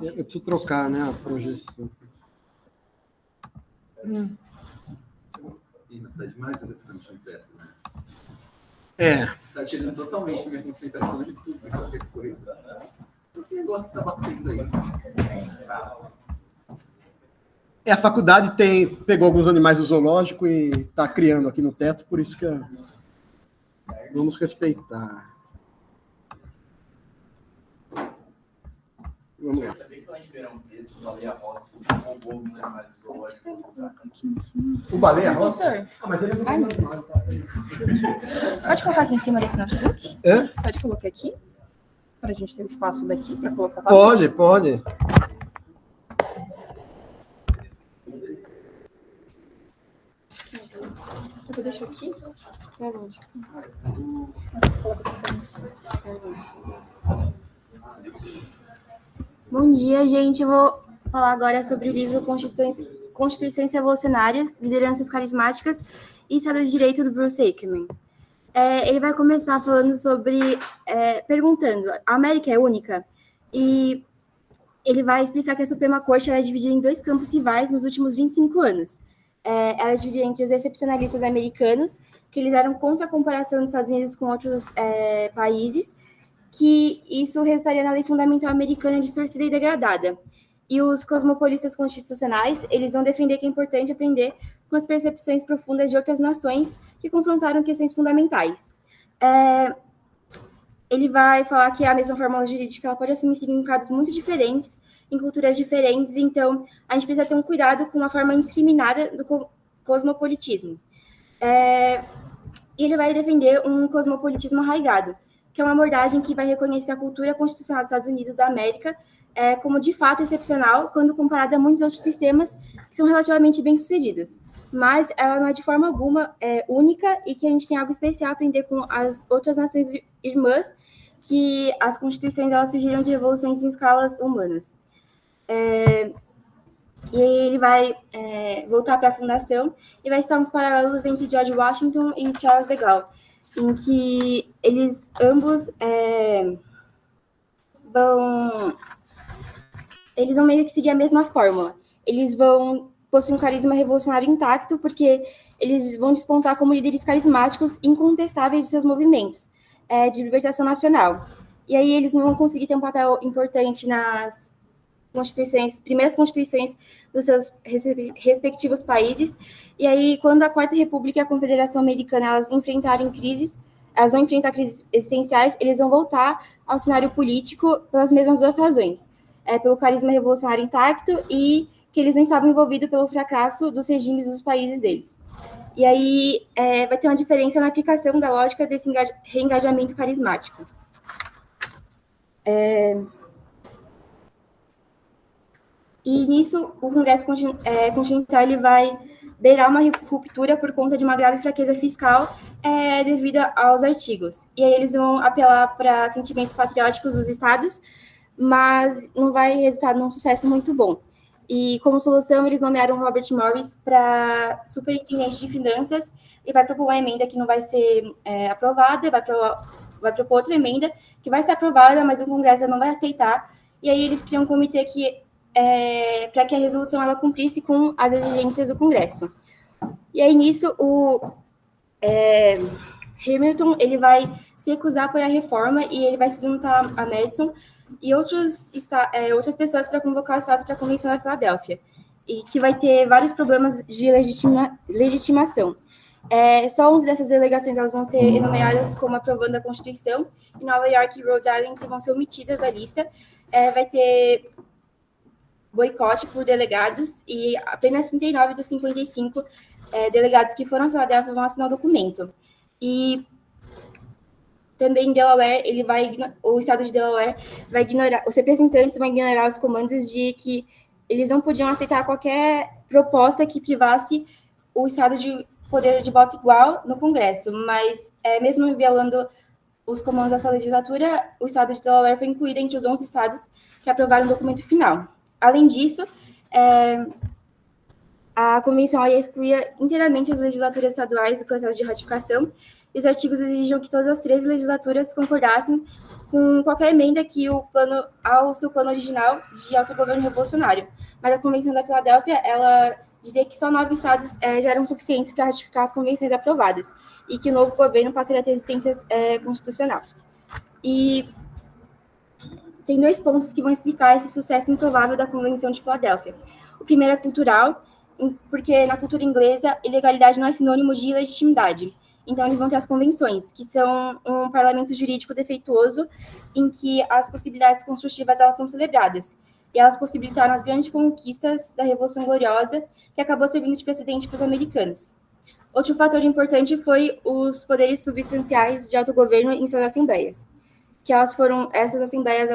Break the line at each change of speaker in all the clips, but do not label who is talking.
Eu preciso trocar, né, a projeção.
Tá demais o elefante no teto, né?
Tá
tirando totalmente minha concentração de tudo, de qualquer coisa. Esse negócio que tá batendo aí.
A faculdade pegou alguns animais do zoológico e está criando aqui no teto, por isso que vamos respeitar. Vamos lá. O baleia rosa?
Professor,
Mas ele não
pode colocar aqui em cima desse notebook?
É?
Pode colocar aqui? Para a gente ter o espaço daqui para colocar.
Pode.
Eu vou deixar aqui. Bom dia, gente. Eu vou falar agora sobre o livro Constituições Revolucionárias, Lideranças Carismáticas e Estado de Direito, do Bruce Ackerman. Ele vai começar falando sobre, perguntando, a América é única? E ele vai explicar que a Suprema Corte é dividida em dois campos rivais nos últimos 25 anos. Ela é dividida entre os excepcionalistas americanos, que eles eram contra a comparação dos Estados Unidos com outros países, que isso resultaria na lei fundamental americana distorcida e degradada. E os cosmopolistas constitucionais, eles vão defender que é importante aprender com as percepções profundas de outras nações que confrontaram questões fundamentais. Ele vai falar que a mesma fórmula jurídica ela pode assumir significados muito diferentes, em culturas diferentes, então a gente precisa ter um cuidado com a forma indiscriminada do cosmopolitismo. E ele vai defender um cosmopolitismo arraigado, que é uma abordagem que vai reconhecer a cultura constitucional dos Estados Unidos da América como de fato excepcional quando comparada a muitos outros sistemas que são relativamente bem-sucedidos. Mas ela não é de forma alguma única e que a gente tem algo especial a aprender com as outras nações irmãs, que as constituições elas surgiram de revoluções em escalas humanas. E aí ele vai voltar para a fundação e vai estar uns paralelos entre George Washington e Charles de Gaulle, em que eles ambos vão meio que seguir a mesma fórmula. Eles vão possuir um carisma revolucionário intacto, porque eles vão despontar como líderes carismáticos incontestáveis de seus movimentos de libertação nacional. E aí eles vão conseguir ter um papel importante nas primeiras constituições dos seus respectivos países. E aí, quando a Quarta República e a Confederação Americana elas vão enfrentar crises existenciais, eles vão voltar ao cenário político pelas mesmas duas razões. Pelo carisma revolucionário intacto e que eles não estavam envolvidos pelo fracasso dos regimes dos países deles. E aí vai ter uma diferença na aplicação da lógica desse reengajamento carismático. E nisso, o Congresso Continental ele vai beirar uma ruptura por conta de uma grave fraqueza fiscal devido aos artigos. E aí eles vão apelar para sentimentos patrióticos dos estados, mas não vai resultar num sucesso muito bom. E, como solução, eles nomearam Robert Morris para superintendente de finanças e vai propor uma emenda que não vai ser aprovada, vai propor outra emenda que vai ser aprovada, mas o Congresso não vai aceitar. E aí eles criam um comitê para que a resolução ela cumprisse com as exigências do Congresso. E aí, nisso, o Hamilton ele vai se recusar a apoiar a reforma e ele vai se juntar a Madison e outras pessoas para convocar os estados para a Convenção da Filadélfia, e que vai ter vários problemas de legitimação. Só 11 dessas delegações elas vão ser enumeradas como aprovando a Constituição, e Nova York e Rhode Island vão ser omitidas da lista. Vai ter boicote por delegados, e apenas 39 dos 55 delegados que foram a Filadélfia vão assinar o documento. E também em Delaware, o estado de Delaware vai ignorar, os representantes vão ignorar os comandos de que eles não podiam aceitar qualquer proposta que privasse o estado de poder de voto igual no Congresso, mas mesmo violando os comandos da sua legislatura, o estado de Delaware foi incluído entre os 11 estados que aprovaram o documento final. Além disso, a convenção excluía inteiramente as legislaturas estaduais do processo de ratificação, e os artigos exigiam que todas as 13 legislaturas concordassem com qualquer emenda que ao seu plano original de autogoverno revolucionário. Mas a Convenção da Filadélfia, ela dizia que só 9 estados já eram suficientes para ratificar as convenções aprovadas e que o novo governo passaria a ter existência constitucional. E tem 2 pontos que vão explicar esse sucesso improvável da Convenção de Filadélfia. O primeiro é cultural, porque na cultura inglesa, ilegalidade não é sinônimo de legitimidade. Então, eles vão ter as convenções, que são um parlamento jurídico defeituoso, em que as possibilidades construtivas elas são celebradas. E elas possibilitaram as grandes conquistas da Revolução Gloriosa, que acabou servindo de precedente para os americanos. Outro fator importante foi os poderes substanciais de autogoverno em suas assembleias, que essas assembleias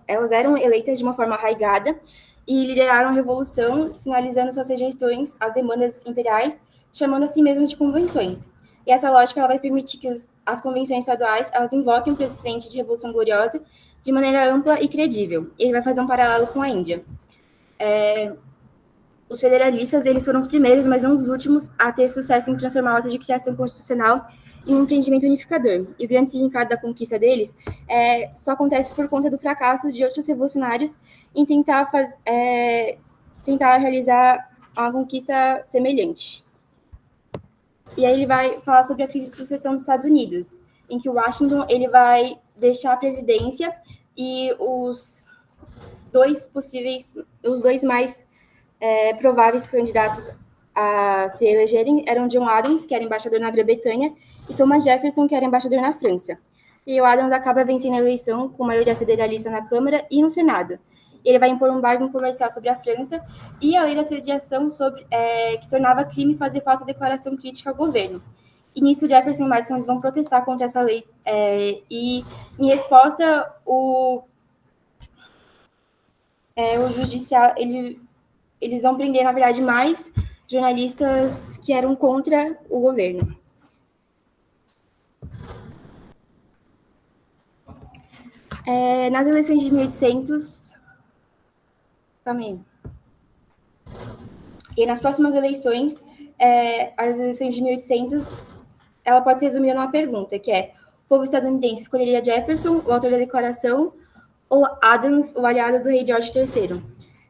elas eram eleitas de uma forma arraigada e lideraram a revolução, sinalizando suas rejeições às demandas imperiais, chamando a si mesmas de convenções. E essa lógica ela vai permitir que as convenções estaduais elas invoquem o presidente de Revolução Gloriosa de maneira ampla e credível. E ele vai fazer um paralelo com a Índia. Os federalistas eles foram os primeiros, mas não os últimos, a ter sucesso em transformar o ato de criação constitucional em um empreendimento unificador. E o grande significado da conquista deles só acontece por conta do fracasso de outros revolucionários em tentar realizar uma conquista semelhante. E aí ele vai falar sobre a crise de sucessão dos Estados Unidos, em que Washington ele vai deixar a presidência e os dois mais prováveis candidatos a se elegerem eram John Adams, que era embaixador na Grã-Bretanha, e Thomas Jefferson, que era embaixador na França. E o Adams acaba vencendo a eleição com maioria federalista na Câmara e no Senado. Ele vai impor um embargo comercial sobre a França e a lei da sediação que tornava crime fazer falsa declaração crítica ao governo. E nisso, Jefferson e Madison vão protestar contra essa lei. E, em resposta, o judicial, eles vão prender, na verdade, mais jornalistas que eram contra o governo. Nas eleições de 1800... Também. E nas próximas eleições, as eleições de 1800, ela pode ser resumida numa pergunta, que é: o povo estadunidense escolheria Jefferson, o autor da declaração, ou Adams, o aliado do rei George III?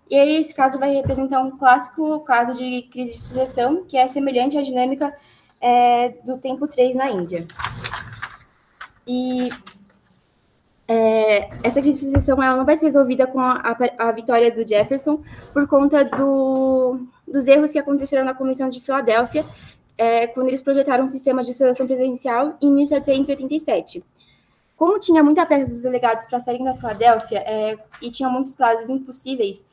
E aí, esse caso vai representar um clássico caso de crise de sucessão, que é semelhante à dinâmica do tempo 3 na Índia. E essa crise de sucessão ela não vai ser resolvida com a vitória do Jefferson por conta dos erros que aconteceram na Convenção de Filadélfia, quando eles projetaram um sistema de seleção presidencial em 1787. Como tinha muita pressa dos delegados para saírem da Filadélfia e tinha muitos prazos impossíveis,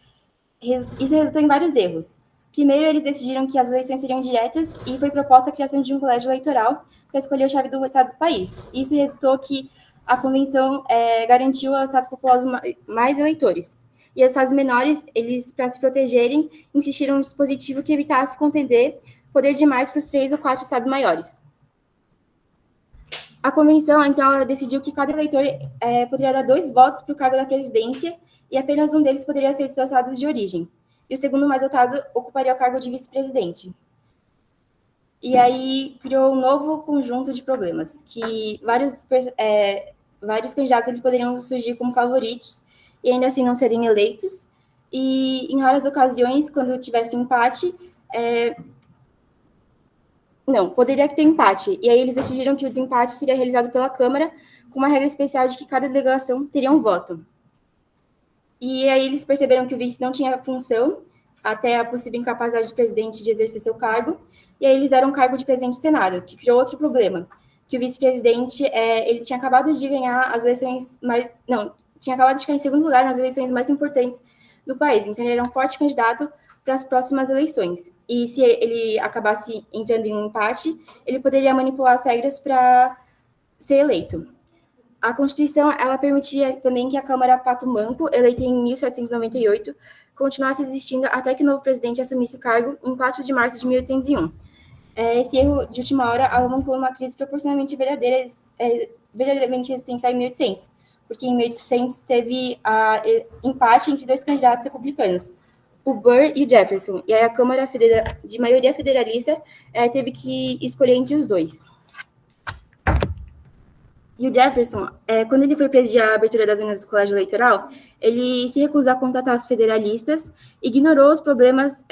isso resultou em vários erros. Primeiro, eles decidiram que as eleições seriam diretas e foi proposta a criação de um colégio eleitoral para escolher o chefe do estado do país. Isso resultou que a convenção garantiu aos estados populosos mais eleitores. E os estados menores, eles, para se protegerem, insistiram em um dispositivo que evitasse conceder poder demais para os 3 ou 4 estados maiores. A convenção, então, ela decidiu que cada eleitor poderia dar 2 votos para o cargo da presidência e apenas um deles poderia ser de seus estados de origem. E o segundo mais votado ocuparia o cargo de vice-presidente. E aí criou um novo conjunto de problemas, que vários candidatos eles poderiam surgir como favoritos e ainda assim não serem eleitos. E em raras ocasiões, quando tivesse um empate, poderia ter empate. E aí eles decidiram que o desempate seria realizado pela Câmara, com uma regra especial de que cada delegação teria um voto. E aí eles perceberam que o vice não tinha função, até a possível incapacidade do presidente de exercer seu cargo, e aí eles deram o cargo de presidente do Senado, que criou outro problema, que o vice-presidente, ele tinha acabado de ganhar as eleições tinha acabado de ficar em segundo lugar nas eleições mais importantes do país, então ele era um forte candidato para as próximas eleições. E se ele acabasse entrando em um empate, ele poderia manipular as regras para ser eleito. A Constituição, ela permitia também que a Câmara Pato Manco, eleita em 1798, continuasse existindo até que o novo presidente assumisse o cargo em 4 de março de 1801. Esse erro de última hora alavancou uma crise proporcionalmente verdadeiramente existencial em 1800, porque em 1800 teve empate entre 2 candidatos republicanos, o Burr e o Jefferson, e aí a Câmara de maioria federalista teve que escolher entre os 2. E o Jefferson, quando ele foi presidir a abertura das urnas do colégio eleitoral, ele se recusou a contatar os federalistas, ignorou os problemas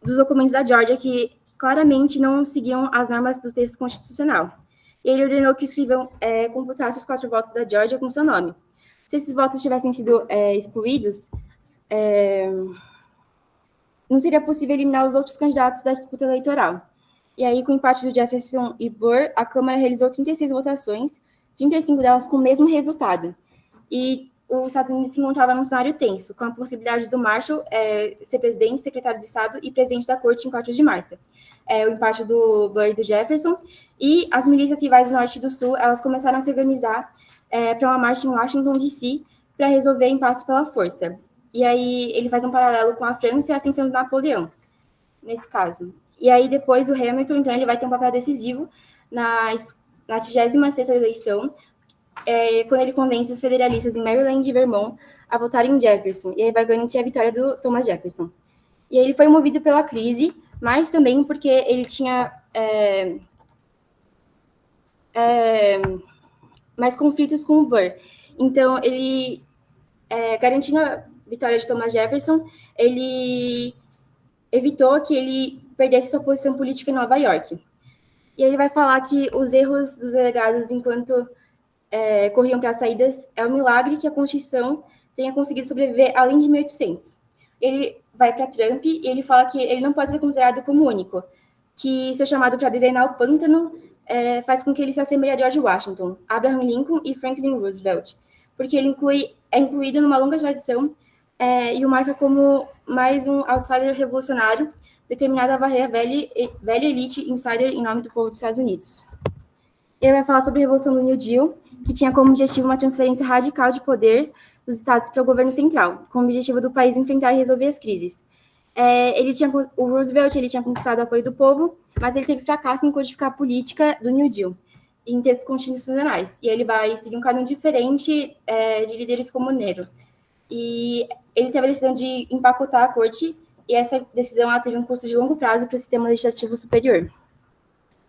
dos documentos da Geórgia, que claramente não seguiam as normas do texto constitucional. E ele ordenou que o escrivão computasse os 4 votos da Geórgia com seu nome. Se esses votos tivessem sido excluídos, não seria possível eliminar os outros candidatos da disputa eleitoral. E aí, com o empate do Jefferson e Burr, a Câmara realizou 36 votações, 35 delas com o mesmo resultado. E os Estados Unidos se encontrava num cenário tenso, com a possibilidade do Marshall ser presidente, secretário de Estado e presidente da Corte em 4 de março. O empate do Burr e do Jefferson, e as milícias rivais do Norte e do Sul, elas começaram a se organizar para uma marcha em Washington, D.C., para resolver impasse pela força. E aí ele faz um paralelo com a França e a ascensão de Napoleão, nesse caso. E aí depois o Hamilton, então, ele vai ter um papel decisivo na 36ª eleição, quando ele convence os federalistas em Maryland e Vermont a votarem em Jefferson, e aí vai garantir a vitória do Thomas Jefferson. E aí ele foi movido pela crise, mas também porque ele tinha mais conflitos com o Burr. Então, ele, garantindo a vitória de Thomas Jefferson, ele evitou que ele perdesse sua posição política em Nova York. E ele vai falar que os erros dos delegados enquanto corriam para as saídas é um milagre que a Constituição tenha conseguido sobreviver além de 1800. Ele vai para Trump e ele fala que ele não pode ser considerado como único, que ser chamado para drenar o pântano faz com que ele se assemelhe a George Washington, Abraham Lincoln e Franklin Roosevelt, porque ele é incluído numa longa tradição e o marca como mais um outsider revolucionário determinado a varrer a velha elite insider em nome do povo dos Estados Unidos. Ele vai falar sobre a Revolução do New Deal, que tinha como objetivo uma transferência radical de poder dos estados para o governo central, com o objetivo do país enfrentar e resolver as crises. O Roosevelt tinha conquistado o apoio do povo, mas ele teve fracasso em codificar a política do New Deal em textos constitucionais. E ele vai seguir um caminho diferente de líderes como Nero. E ele teve a decisão de empacotar a corte, e essa decisão teve um custo de longo prazo para o sistema legislativo superior.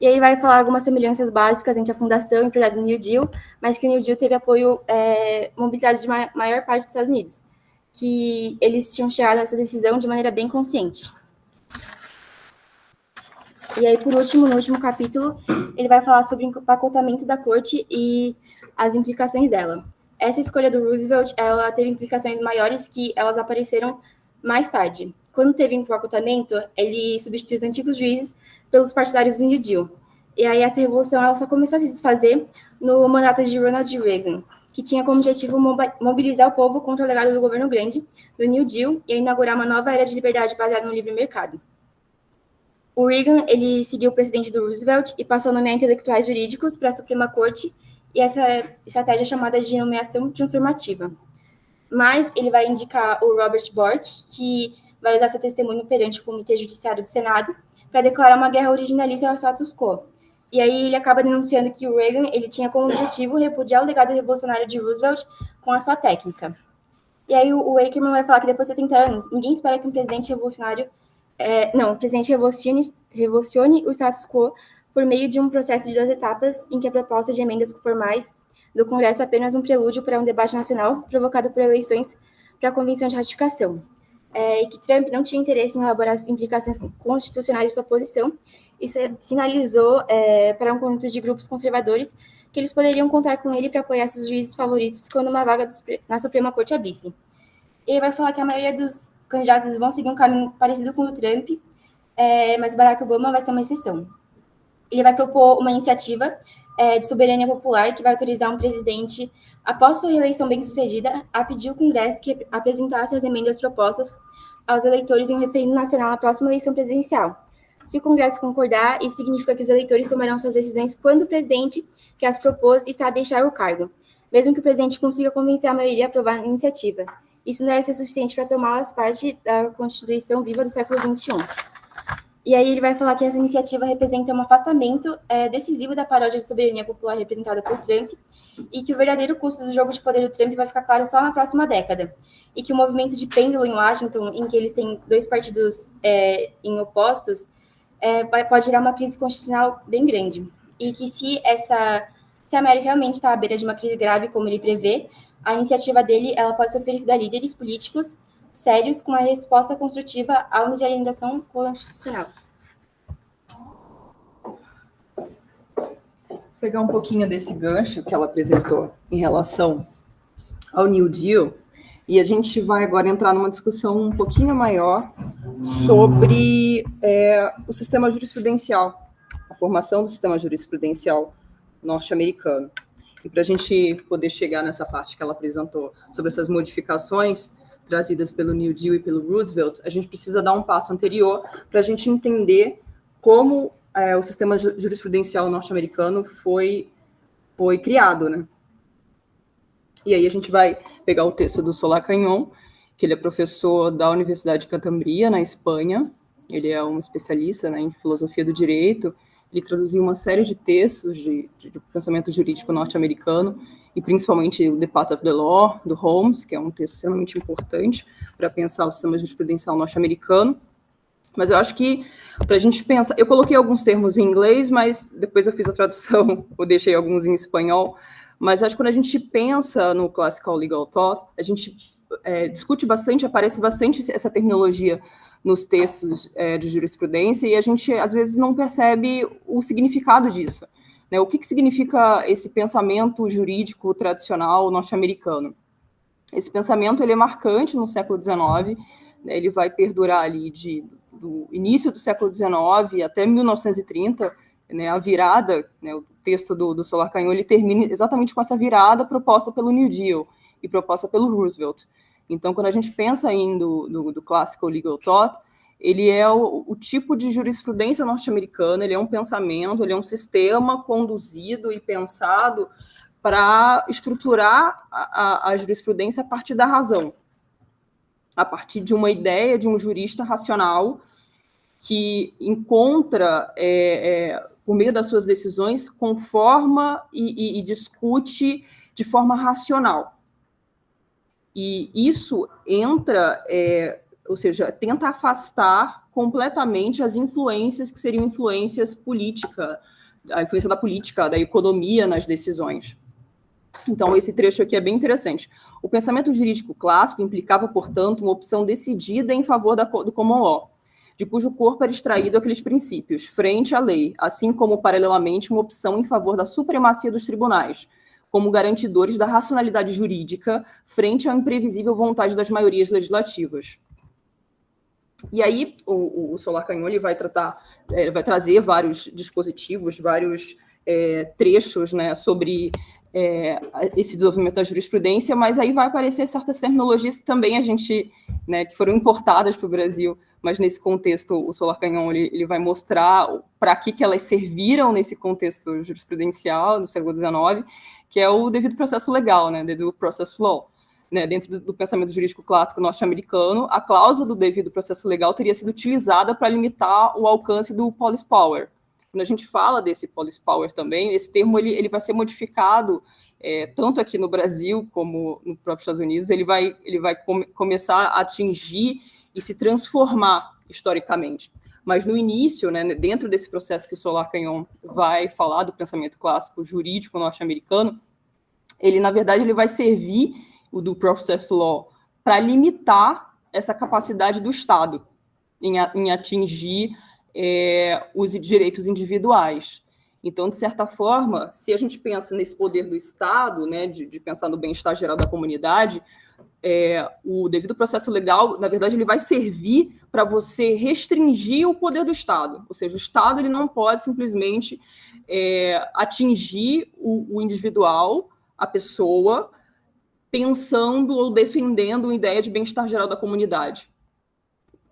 E aí vai falar algumas semelhanças básicas entre a fundação e o projeto do New Deal, mas que o New Deal teve apoio mobilizado de maior parte dos Estados Unidos, que eles tinham chegado a essa decisão de maneira bem consciente. E aí, por último, no último capítulo, ele vai falar sobre o empacotamento da corte e as implicações dela. Essa escolha do Roosevelt, ela teve implicações maiores que elas apareceram mais tarde. Quando teve empacotamento, ele substituiu os antigos juízes pelos partidários do New Deal. E aí essa revolução ela só começou a se desfazer no mandato de Ronald Reagan, que tinha como objetivo mobilizar o povo contra o legado do governo grande, do New Deal, e inaugurar uma nova era de liberdade baseada no livre mercado. O Reagan, ele seguiu o presidente do Roosevelt e passou a nomear intelectuais jurídicos para a Suprema Corte, e essa estratégia é chamada de nomeação transformativa. Mas ele vai indicar o Robert Bork, que vai usar seu testemunho perante o Comitê Judiciário do Senado para declarar uma guerra originalista ao status quo. E aí ele acaba denunciando que o Reagan ele tinha como objetivo repudiar o legado revolucionário de Roosevelt com a sua técnica. E aí o Akerman vai falar que depois de 70 anos, ninguém espera que um presidente revolucionário revolucione o status quo por meio de um processo de 2 etapas em que a proposta de emendas formais do Congresso é apenas um prelúdio para um debate nacional provocado por eleições para a Convenção de Ratificação. E que Trump não tinha interesse em elaborar as implicações constitucionais de sua posição e sinalizou para um conjunto de grupos conservadores que eles poderiam contar com ele para apoiar seus juízes favoritos quando uma vaga na Suprema Corte abrisse. Ele vai falar que a maioria dos candidatos vão seguir um caminho parecido com o do Trump, mas o Barack Obama vai ser uma exceção. Ele vai propor uma iniciativa de soberania popular que vai autorizar um presidente, após sua reeleição bem-sucedida, a pedir ao Congresso que apresentasse as emendas propostas aos eleitores em um referendo nacional na próxima eleição presidencial. Se o Congresso concordar, isso significa que os eleitores tomarão suas decisões quando o presidente que as propôs está a deixar o cargo, mesmo que o presidente consiga convencer a maioria a aprovar a iniciativa. Isso não deve ser suficiente para tomá-las parte da Constituição viva do século XXI. E aí ele vai falar que essa iniciativa representa um afastamento decisivo da paródia de soberania popular representada por Trump e que o verdadeiro custo do jogo de poder do Trump vai ficar claro só na próxima década. E que o movimento de pêndulo em Washington, em que eles têm 2 partidos em opostos, pode gerar uma crise constitucional bem grande. E que se Se a América realmente está à beira de uma crise grave, como ele prevê, a iniciativa dele ela pode ser oferecida a líderes políticos sérios com uma resposta construtiva à onda de alienação constitucional.
Vou pegar um pouquinho desse gancho que ela apresentou em relação ao New Deal, e a gente vai agora entrar numa discussão um pouquinho maior sobre o sistema jurisprudencial, a formação do sistema jurisprudencial norte-americano. E para a gente poder chegar nessa parte que ela apresentou sobre essas modificações trazidas pelo New Deal e pelo Roosevelt, a gente precisa dar um passo anterior para a gente entender como o sistema jurisprudencial norte-americano foi criado, né? E aí a gente vai pegar o texto do Solá Canhon, que ele é professor da Universidade de Cambridge, na Espanha. Ele é um especialista, né, em filosofia do direito. Ele traduziu uma série de textos de pensamento jurídico norte-americano, e principalmente o The Path of the Law, do Holmes, que é um texto extremamente importante para pensar o sistema jurisprudencial norte-americano. Mas eu acho que, para a gente pensar... Eu coloquei alguns termos em inglês, mas depois eu fiz a tradução, eu deixei alguns em espanhol. Mas acho que quando a gente pensa no Classical Legal Thought, a gente discute bastante, aparece bastante essa terminologia nos textos de jurisprudência, e a gente, às vezes, não percebe o significado disso, né? O que significa esse pensamento jurídico tradicional norte-americano? Esse pensamento ele é marcante no século XIX, né? Ele vai perdurar ali do início do século XIX até 1930, né? A virada, né? O texto do Solá Canhon, ele termina exatamente com essa virada proposta pelo New Deal e proposta pelo Roosevelt. Então, quando a gente pensa do Classical Legal Thought, ele é o tipo de jurisprudência norte-americana, ele é um pensamento, ele é um sistema conduzido e pensado para estruturar a jurisprudência a partir da razão, a partir de uma ideia de um jurista racional que encontra, por meio das suas decisões, conforma e discute de forma racional. E isso entra, ou seja, tenta afastar completamente as influências que seriam influências políticas, a influência da política, da economia nas decisões. Então, esse trecho aqui é bem interessante. O pensamento jurídico clássico implicava, portanto, uma opção decidida em favor do common law, de cujo corpo era extraído aqueles princípios, frente à lei, assim como, paralelamente, uma opção em favor da supremacia dos tribunais, como garantidores da racionalidade jurídica frente à imprevisível vontade das maiorias legislativas. E aí, o Solá Canhon ele vai trazer vários dispositivos, vários trechos, né, sobre esse desenvolvimento da jurisprudência, mas aí vai aparecer certas terminologias que também a gente, né, que foram importadas para o Brasil, mas nesse contexto o Solá Canhon ele vai mostrar para que elas serviram nesse contexto jurisprudencial do século XIX, que é o devido processo legal, né, the due process law. Né, dentro do pensamento jurídico clássico norte-americano, a cláusula do devido processo legal teria sido utilizada para limitar o alcance do police power. Quando a gente fala desse police power também, esse termo ele vai ser modificado tanto aqui no Brasil como no próprio Estados Unidos, ele vai começar a atingir e se transformar historicamente. Mas no início, né, dentro desse processo que o Solá Canhon vai falar do pensamento clássico jurídico norte-americano, ele, na verdade, ele vai servir o do process law para limitar essa capacidade do Estado em atingir os direitos individuais. Então, de certa forma, se a gente pensa nesse poder do Estado, né, de pensar no bem-estar geral da comunidade, o devido processo legal, na verdade, ele vai servir para você restringir o poder do Estado. Ou seja, o Estado ele não pode simplesmente atingir o individual, a pessoa, pensando ou defendendo uma ideia de bem-estar geral da comunidade.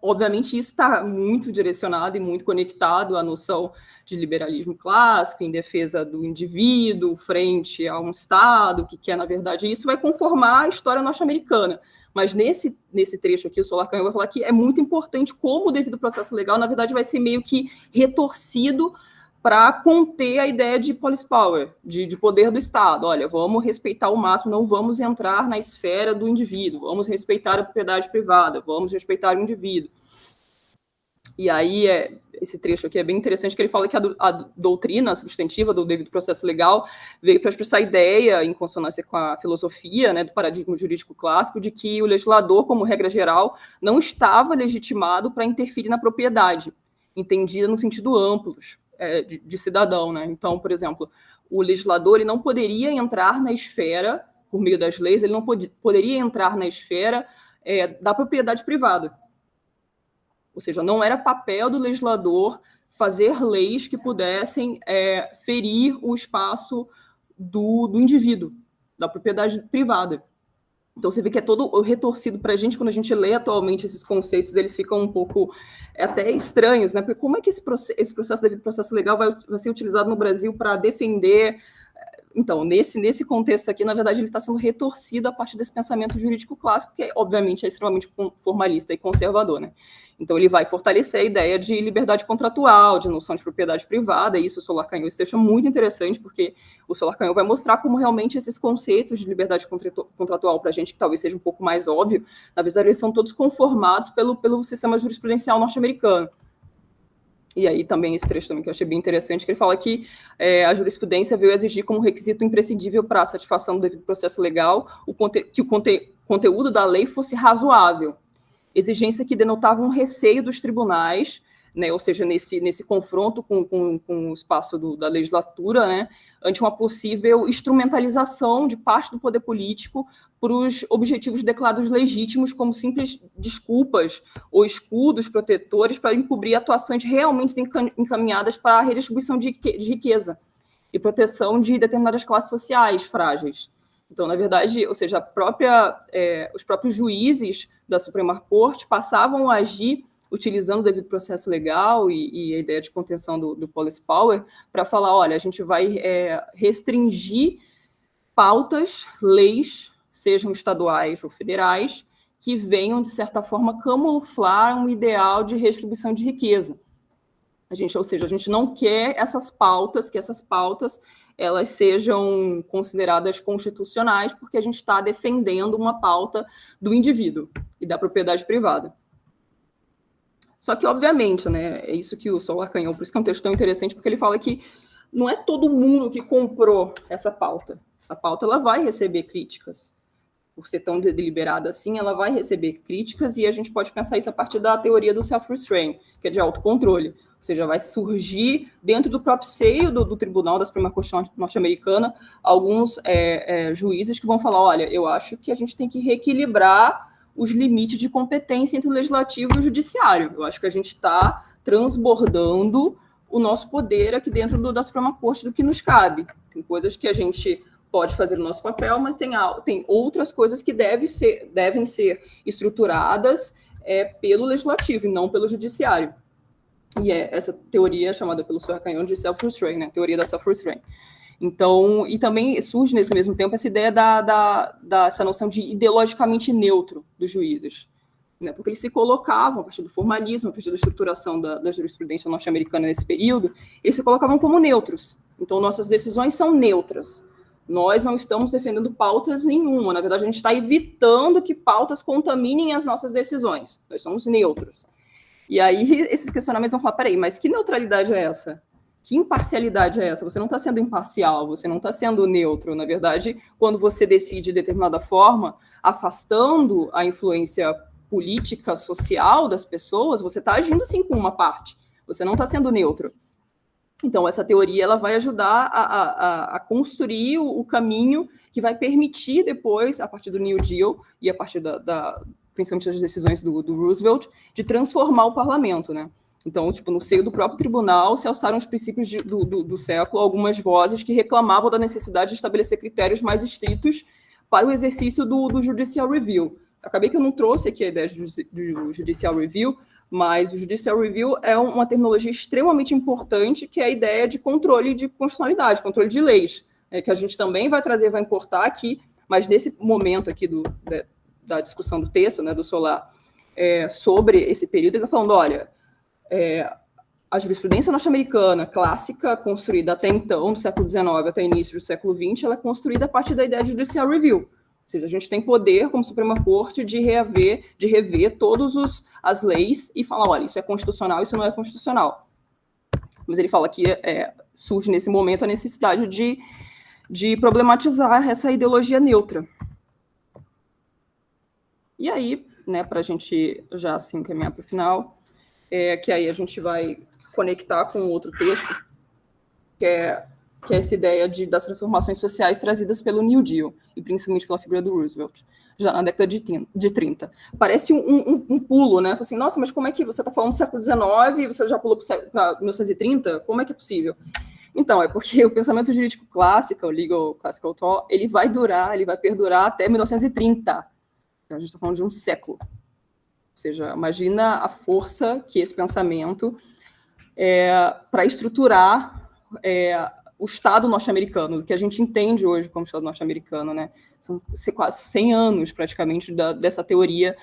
Obviamente, isso está muito direcionado e muito conectado à noção de liberalismo clássico, em defesa do indivíduo, frente a um Estado, que é, na verdade, isso vai conformar a história norte-americana. Mas nesse trecho aqui, o Solá Canhon vai falar que é muito importante como o devido processo legal, na verdade, vai ser meio que retorcido para conter a ideia de police power, de poder do Estado. Olha, vamos respeitar o máximo, não vamos entrar na esfera do indivíduo, vamos respeitar a propriedade privada, vamos respeitar o indivíduo. E aí, esse trecho aqui é bem interessante, que ele fala que a doutrina substantiva do devido processo legal veio para expressar a ideia, em consonância com a filosofia, né, do paradigma jurídico clássico, de que o legislador, como regra geral, não estava legitimado para interferir na propriedade, entendida no sentido amplo de cidadão. Né? Então, por exemplo, o legislador ele não poderia entrar na esfera, por meio das leis, ele não poderia entrar na esfera da propriedade privada. Ou seja, não era papel do legislador fazer leis que pudessem ferir o espaço do indivíduo, da propriedade privada. Então, você vê que é todo retorcido para a gente, quando a gente lê atualmente esses conceitos, eles ficam um pouco até estranhos, né? Porque como é que esse processo devido processo legal vai ser utilizado no Brasil para defender... Então, nesse contexto aqui, na verdade, ele está sendo retorcido a partir desse pensamento jurídico clássico, que, obviamente, é extremamente formalista e conservador, né? Então, ele vai fortalecer a ideia de liberdade contratual, de noção de propriedade privada, e isso o Solar Canhão, esse texto é muito interessante, porque o Solar Canhão vai mostrar como realmente esses conceitos de liberdade contratual, para a gente que talvez seja um pouco mais óbvio, na verdade, eles são todos conformados pelo sistema jurisprudencial norte-americano. E aí também esse trecho também que eu achei bem interessante, que ele fala que a jurisprudência veio exigir como requisito imprescindível para a satisfação do devido processo legal que o conteúdo da lei fosse razoável, exigência que denotava um receio dos tribunais, né, ou seja, nesse confronto com o espaço da legislatura, né, ante uma possível instrumentalização de parte do poder político para os objetivos declarados legítimos como simples desculpas ou escudos protetores para encobrir atuações realmente encaminhadas para a redistribuição de riqueza e proteção de determinadas classes sociais frágeis. Então, na verdade, ou seja, os próprios juízes da Suprema Corte passavam a agir utilizando o devido processo legal e a ideia de contenção do policy power para falar, olha, a gente vai restringir pautas, leis, sejam estaduais ou federais, que venham, de certa forma, camuflar um ideal de redistribuição de riqueza. Ou seja, a gente não quer que essas pautas elas sejam consideradas constitucionais, porque a gente está defendendo uma pauta do indivíduo e da propriedade privada. Só que, obviamente, né, é isso que o Solar Canhão, por isso que é um texto tão interessante, porque ele fala que não é todo mundo que comprou essa pauta. Essa pauta ela vai receber críticas. Por ser tão deliberada assim, ela vai receber críticas, e a gente pode pensar isso a partir da teoria do self-restraint, que é de autocontrole. Ou seja, vai surgir dentro do próprio seio do Tribunal da Suprema Corte norte-americana alguns juízes que vão falar, olha, eu acho que a gente tem que reequilibrar os limites de competência entre o legislativo e o judiciário. Eu acho que a gente está transbordando o nosso poder aqui dentro da Suprema Corte do que nos cabe. Tem coisas que a gente pode fazer o nosso papel, mas tem outras coisas que devem ser estruturadas pelo legislativo e não pelo judiciário. E essa teoria chamada pelo Solar Canhão de self-restraint, né? Teoria da self-restraint. Então, e também surge nesse mesmo tempo essa ideia dessa noção de ideologicamente neutro dos juízes, né? Porque eles se colocavam, a partir do formalismo, a partir da estruturação da jurisprudência norte-americana nesse período, eles se colocavam como neutros. Então, nossas decisões são neutras. Nós não estamos defendendo pautas nenhuma. Na verdade, a gente está evitando que pautas contaminem as nossas decisões. Nós somos neutros. E aí, esses questionamentos vão falar, peraí, mas que neutralidade é essa? Que imparcialidade é essa? Você não está sendo imparcial, você não está sendo neutro. Na verdade, quando você decide de determinada forma, afastando a influência política, social das pessoas, você está agindo sim com uma parte. Você não está sendo neutro. Então, essa teoria ela vai ajudar a construir o caminho que vai permitir depois, a partir do New Deal e a partir principalmente das decisões do Roosevelt, de transformar o parlamento, né? Então, no seio do próprio tribunal, se alçaram os princípios do século algumas vozes que reclamavam da necessidade de estabelecer critérios mais estritos para o exercício do Judicial Review. Acabei que eu não trouxe aqui a ideia do Judicial Review, mas o Judicial Review é uma terminologia extremamente importante, que é a ideia de controle de constitucionalidade, controle de leis, que a gente também vai importar aqui, mas nesse momento aqui da discussão do texto, né, do Solar, sobre esse período, ele está falando, olha, a jurisprudência norte-americana clássica, construída até então, do século XIX até o início do século XX, ela é construída a partir da ideia de Judicial Review. Ou seja, a gente tem poder, como Suprema Corte, de rever todas as leis e fala, olha, isso é constitucional, isso não é constitucional. Mas ele fala que surge nesse momento a necessidade de problematizar essa ideologia neutra. E aí, né, para a gente já assim caminhar para o final, que aí a gente vai conectar com outro texto, que é essa ideia das transformações sociais trazidas pelo New Deal, e principalmente pela figura do Roosevelt, já na década de 30. Parece um pulo, né? Assim, nossa, mas como é que você está falando do século XIX e você já pulou para 1930? Como é que é possível? Então, é porque o pensamento jurídico clássico, o legal classical thought, ele vai perdurar até 1930. Então, a gente está falando de um século. Ou seja, imagina a força que esse pensamento para estruturar o Estado norte-americano, o que a gente entende hoje como Estado norte-americano, né? São quase 100 anos, praticamente, dessa teoria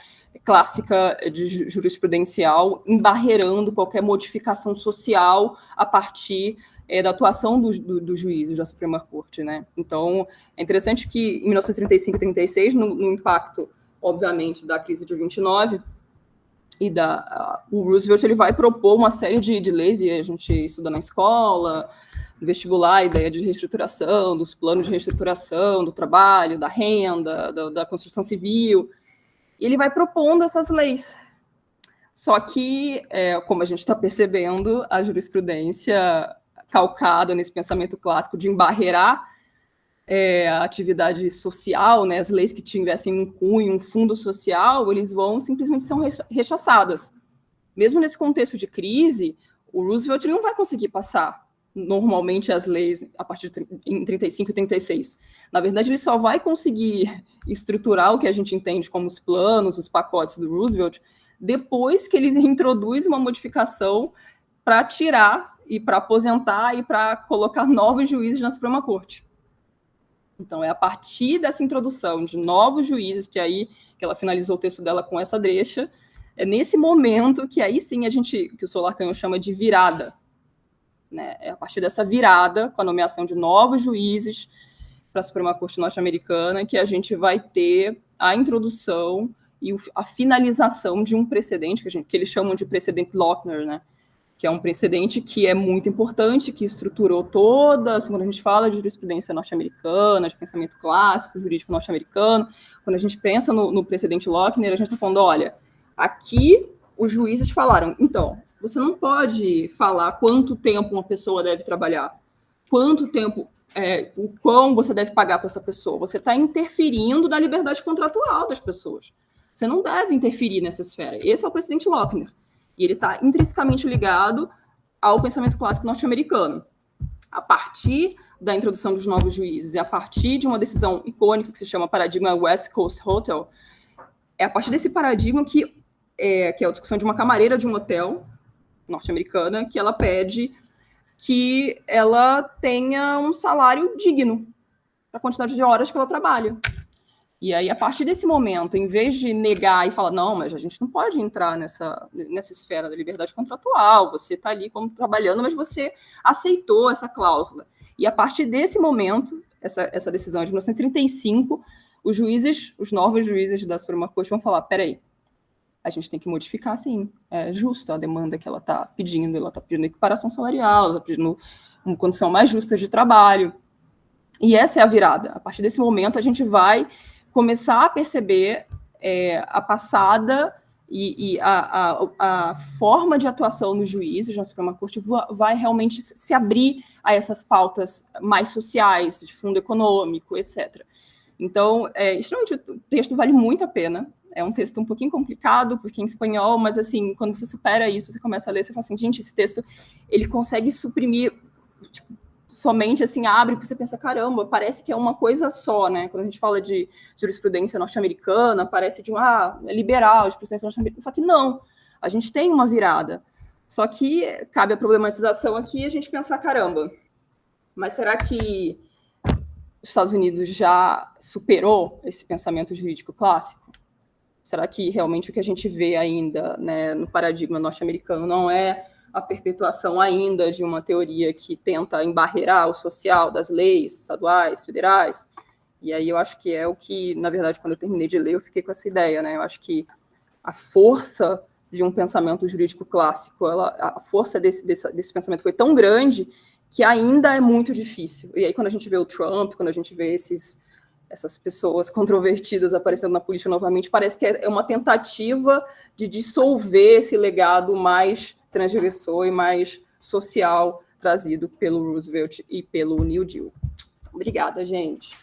clássica de jurisprudencial, embarreirando qualquer modificação social a partir da atuação dos juízes da Suprema Corte, né? Então, é interessante que, em 1935 e 36, no impacto, obviamente, da crise de 29, e o Roosevelt ele vai propor uma série de leis, e a gente estuda na escola, no vestibular, a ideia de reestruturação, dos planos de reestruturação, do trabalho, da renda, da construção civil, e ele vai propondo essas leis. Só que, como a gente está percebendo, a jurisprudência calcada nesse pensamento clássico de embarrear a atividade social, né, as leis que tivessem um cunho, um fundo social, eles simplesmente são rechaçadas. Mesmo nesse contexto de crise, o Roosevelt ele não vai conseguir passar normalmente as leis a partir em 35 e 36. Na verdade, ele só vai conseguir estruturar o que a gente entende como os planos, os pacotes do Roosevelt, depois que ele introduz uma modificação para tirar e para aposentar e para colocar novos juízes na Suprema Corte. Então, é a partir dessa introdução de novos juízes que ela finalizou o texto dela com essa deixa, é nesse momento que aí sim que o Solar Canhão chama de virada, né? É a partir dessa virada, com a nomeação de novos juízes para a Suprema Corte norte-americana, que a gente vai ter a introdução e a finalização de um precedente, que eles chamam de precedente Lochner, né? Que é um precedente que é muito importante, que estruturou toda, assim, quando a gente fala de jurisprudência norte-americana, de pensamento clássico, jurídico norte-americano, quando a gente pensa no precedente Lochner, a gente está falando, olha, aqui os juízes falaram, então, você não pode falar quanto tempo uma pessoa deve trabalhar, quanto tempo, o quão você deve pagar para essa pessoa. Você está interferindo na liberdade contratual das pessoas. Você não deve interferir nessa esfera. Esse é o precedente Lochner. E ele está intrinsecamente ligado ao pensamento clássico norte-americano. A partir da introdução dos novos juízes e a partir de uma decisão icônica que se chama paradigma West Coast Hotel, é a partir desse paradigma que é a discussão de uma camareira de um hotel norte-americana, que ela pede que ela tenha um salário digno para a quantidade de horas que ela trabalha. E aí, a partir desse momento, em vez de negar e falar, não, mas a gente não pode entrar nessa esfera da liberdade contratual, você está ali como trabalhando, mas você aceitou essa cláusula. E a partir desse momento, essa decisão é de 1935, os novos juízes da Suprema Corte vão falar, peraí, a gente tem que modificar, sim, é justo a demanda que ela está pedindo equiparação salarial, ela está pedindo uma condição mais justa de trabalho. E essa é a virada. A partir desse momento, a gente vai começar a perceber a passada e a forma de atuação dos juízes na Suprema Corte vai realmente se abrir a essas pautas mais sociais, de fundo econômico, etc. Então, extremamente, o texto vale muito a pena. É um texto um pouquinho complicado, porque em espanhol, mas, assim, quando você supera isso, você começa a ler, você fala assim, gente, esse texto, ele consegue suprimir, tipo, somente, assim, abre, porque você pensa, caramba, parece que é uma coisa só, né? Quando a gente fala de jurisprudência norte-americana, parece de é liberal, jurisprudência norte-americana, só que não, a gente tem uma virada. Só que cabe a problematização aqui a gente pensar, caramba, mas será que os Estados Unidos já superou esse pensamento jurídico clássico? Será que realmente o que a gente vê ainda, né, no paradigma norte-americano não é a perpetuação ainda de uma teoria que tenta embarrear o social das leis estaduais, federais? E aí eu acho que é o que, na verdade, quando eu terminei de ler, eu fiquei com essa ideia, né? Eu acho que a força de um pensamento jurídico clássico. A força desse pensamento foi tão grande que ainda é muito difícil. E aí, quando a gente vê o Trump, quando a gente vê essas pessoas controvertidas aparecendo na política novamente, parece que é uma tentativa de dissolver esse legado mais transgressor e mais social trazido pelo Roosevelt e pelo New Deal. Obrigada, gente.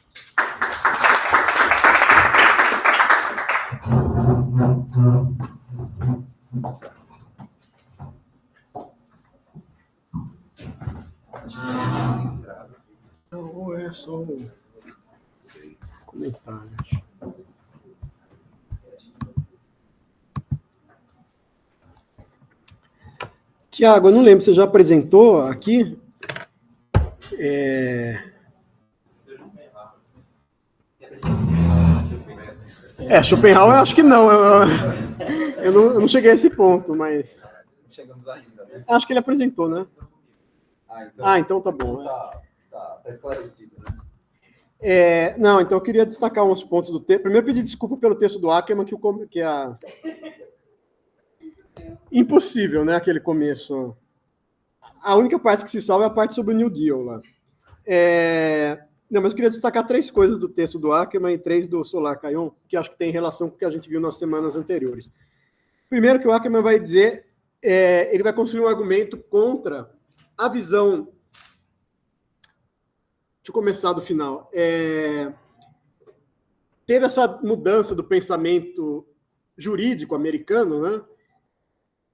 Não, é só um comentário. Tiago, eu não lembro, você já apresentou aqui? Schopenhauer, eu acho que não. Eu não cheguei a esse ponto, mas...
Chegamos ainda, né?
Acho que ele apresentou, né? Então tá bom.
Tá esclarecido, né?
Não, então eu queria destacar uns pontos do texto. Primeiro, pedir desculpa pelo texto do Ackerman, que é impossível, né? Aquele começo. A única parte que se salva é a parte sobre o New Deal lá. Não, mas eu queria destacar 3 coisas do texto do Ackerman e 3 do Solar Caillon, que acho que tem relação com o que a gente viu nas semanas anteriores. Primeiro, que o Ackerman vai dizer, ele vai construir um argumento contra a visão. Deixa eu começar do final. Teve essa mudança do pensamento jurídico americano, né?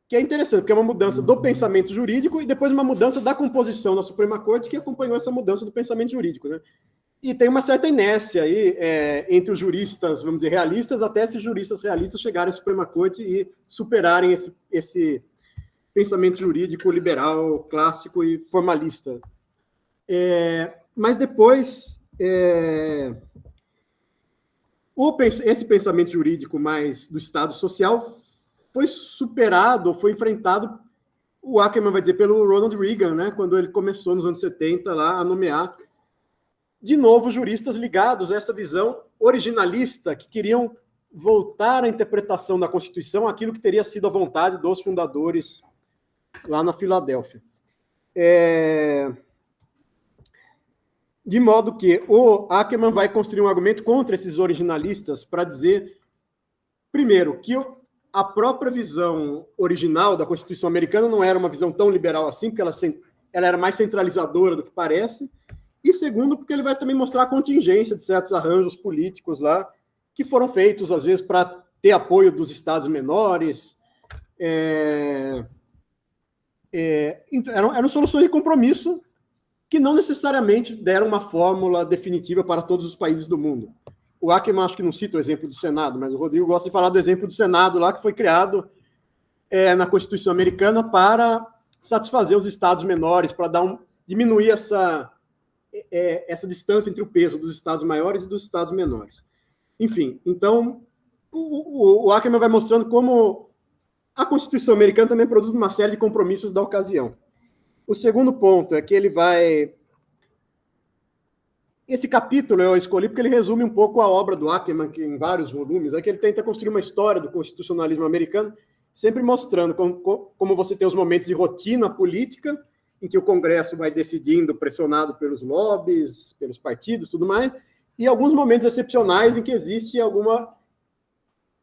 Que é interessante, porque é uma mudança do pensamento jurídico e depois uma mudança da composição da Suprema Corte que acompanhou essa mudança do pensamento jurídico, né? E tem uma certa inércia aí entre os juristas, vamos dizer, realistas, até esses juristas realistas chegarem à Suprema Corte e superarem esse pensamento jurídico liberal, clássico e formalista. Mas depois, esse pensamento jurídico mais do Estado social foi superado, foi enfrentado, o Ackerman vai dizer, pelo Ronald Reagan, né, quando ele começou nos anos 70 lá, a nomear, de novo, juristas ligados a essa visão originalista, que queriam voltar à interpretação da Constituição, aquilo que teria sido a vontade dos fundadores lá na Filadélfia. De modo que o Ackerman vai construir um argumento contra esses originalistas para dizer, primeiro, que a própria visão original da Constituição americana não era uma visão tão liberal assim, porque ela era mais centralizadora do que parece, e segundo, porque ele vai também mostrar a contingência de certos arranjos políticos lá, que foram feitos, às vezes, para ter apoio dos estados menores. Eram soluções de compromisso que não necessariamente deram uma fórmula definitiva para todos os países do mundo. O Ackerman acho que não cita o exemplo do Senado, mas o Rodrigo gosta de falar do exemplo do Senado lá, que foi criado na Constituição americana para satisfazer os estados menores, para diminuir essa distância entre o peso dos estados maiores e dos estados menores. Enfim, então, o Ackerman vai mostrando como a Constituição americana também produz uma série de compromissos da ocasião. O segundo ponto é que ele vai... Esse capítulo eu escolhi porque ele resume um pouco a obra do Ackerman, que em vários volumes, que ele tenta construir uma história do constitucionalismo americano, sempre mostrando como você tem os momentos de rotina política, em que o Congresso vai decidindo, pressionado pelos lobbies, pelos partidos, tudo mais, e alguns momentos excepcionais em que existe algum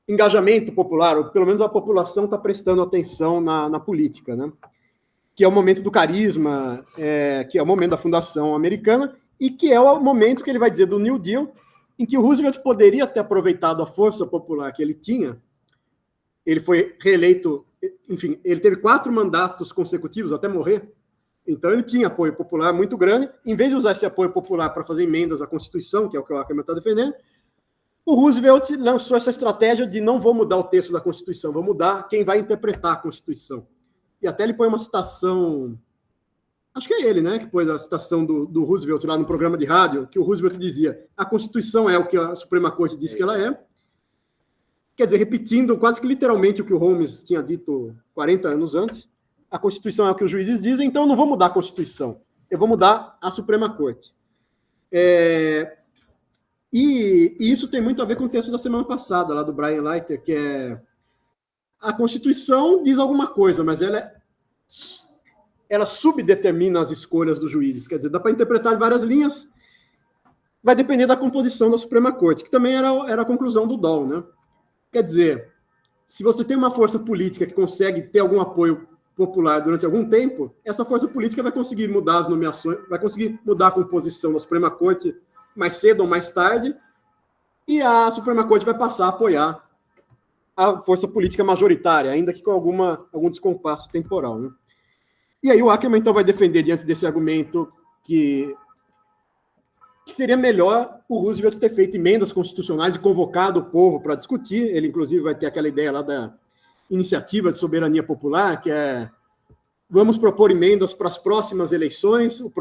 engajamento popular, ou pelo menos a população está prestando atenção na política, né? Que é o momento do carisma, que é o momento da fundação americana, e que é o momento que ele vai dizer do New Deal, em que o Roosevelt poderia ter aproveitado a força popular que ele tinha. Ele foi reeleito, enfim, ele teve 4 mandatos consecutivos até morrer, então ele tinha apoio popular muito grande. Em vez de usar esse apoio popular para fazer emendas à Constituição, que é o que o Ackerman está defendendo, o Roosevelt lançou essa estratégia de não vou mudar o texto da Constituição, vou mudar quem vai interpretar a Constituição. E até ele põe uma citação, acho que é ele, né, que pôs a citação do Roosevelt lá no programa de rádio, que o Roosevelt dizia, a Constituição é o que a Suprema Corte diz que ela é. Quer dizer, repetindo quase que literalmente o que o Holmes tinha dito 40 anos antes, a Constituição é o que os juízes dizem, então eu não vou mudar a Constituição, eu vou mudar a Suprema Corte. E isso tem muito a ver com o texto da semana passada, lá do Brian Leiter, que é a Constituição diz alguma coisa, mas ela subdetermina as escolhas dos juízes. Quer dizer, dá para interpretar de várias linhas, vai depender da composição da Suprema Corte, que também era a conclusão do Doll, né? Quer dizer, se você tem uma força política que consegue ter algum apoio popular durante algum tempo, essa força política vai conseguir mudar as nomeações, vai conseguir mudar a composição da Suprema Corte mais cedo ou mais tarde, e a Suprema Corte vai passar a apoiar a força política majoritária, ainda que com algum descompasso temporal, né? E aí o Ackerman, então, vai defender, diante desse argumento, que seria melhor o Roosevelt ter feito emendas constitucionais e convocado o povo para discutir. Ele, inclusive, vai ter aquela ideia lá da iniciativa de soberania popular, que é: vamos propor emendas para as próximas eleições. O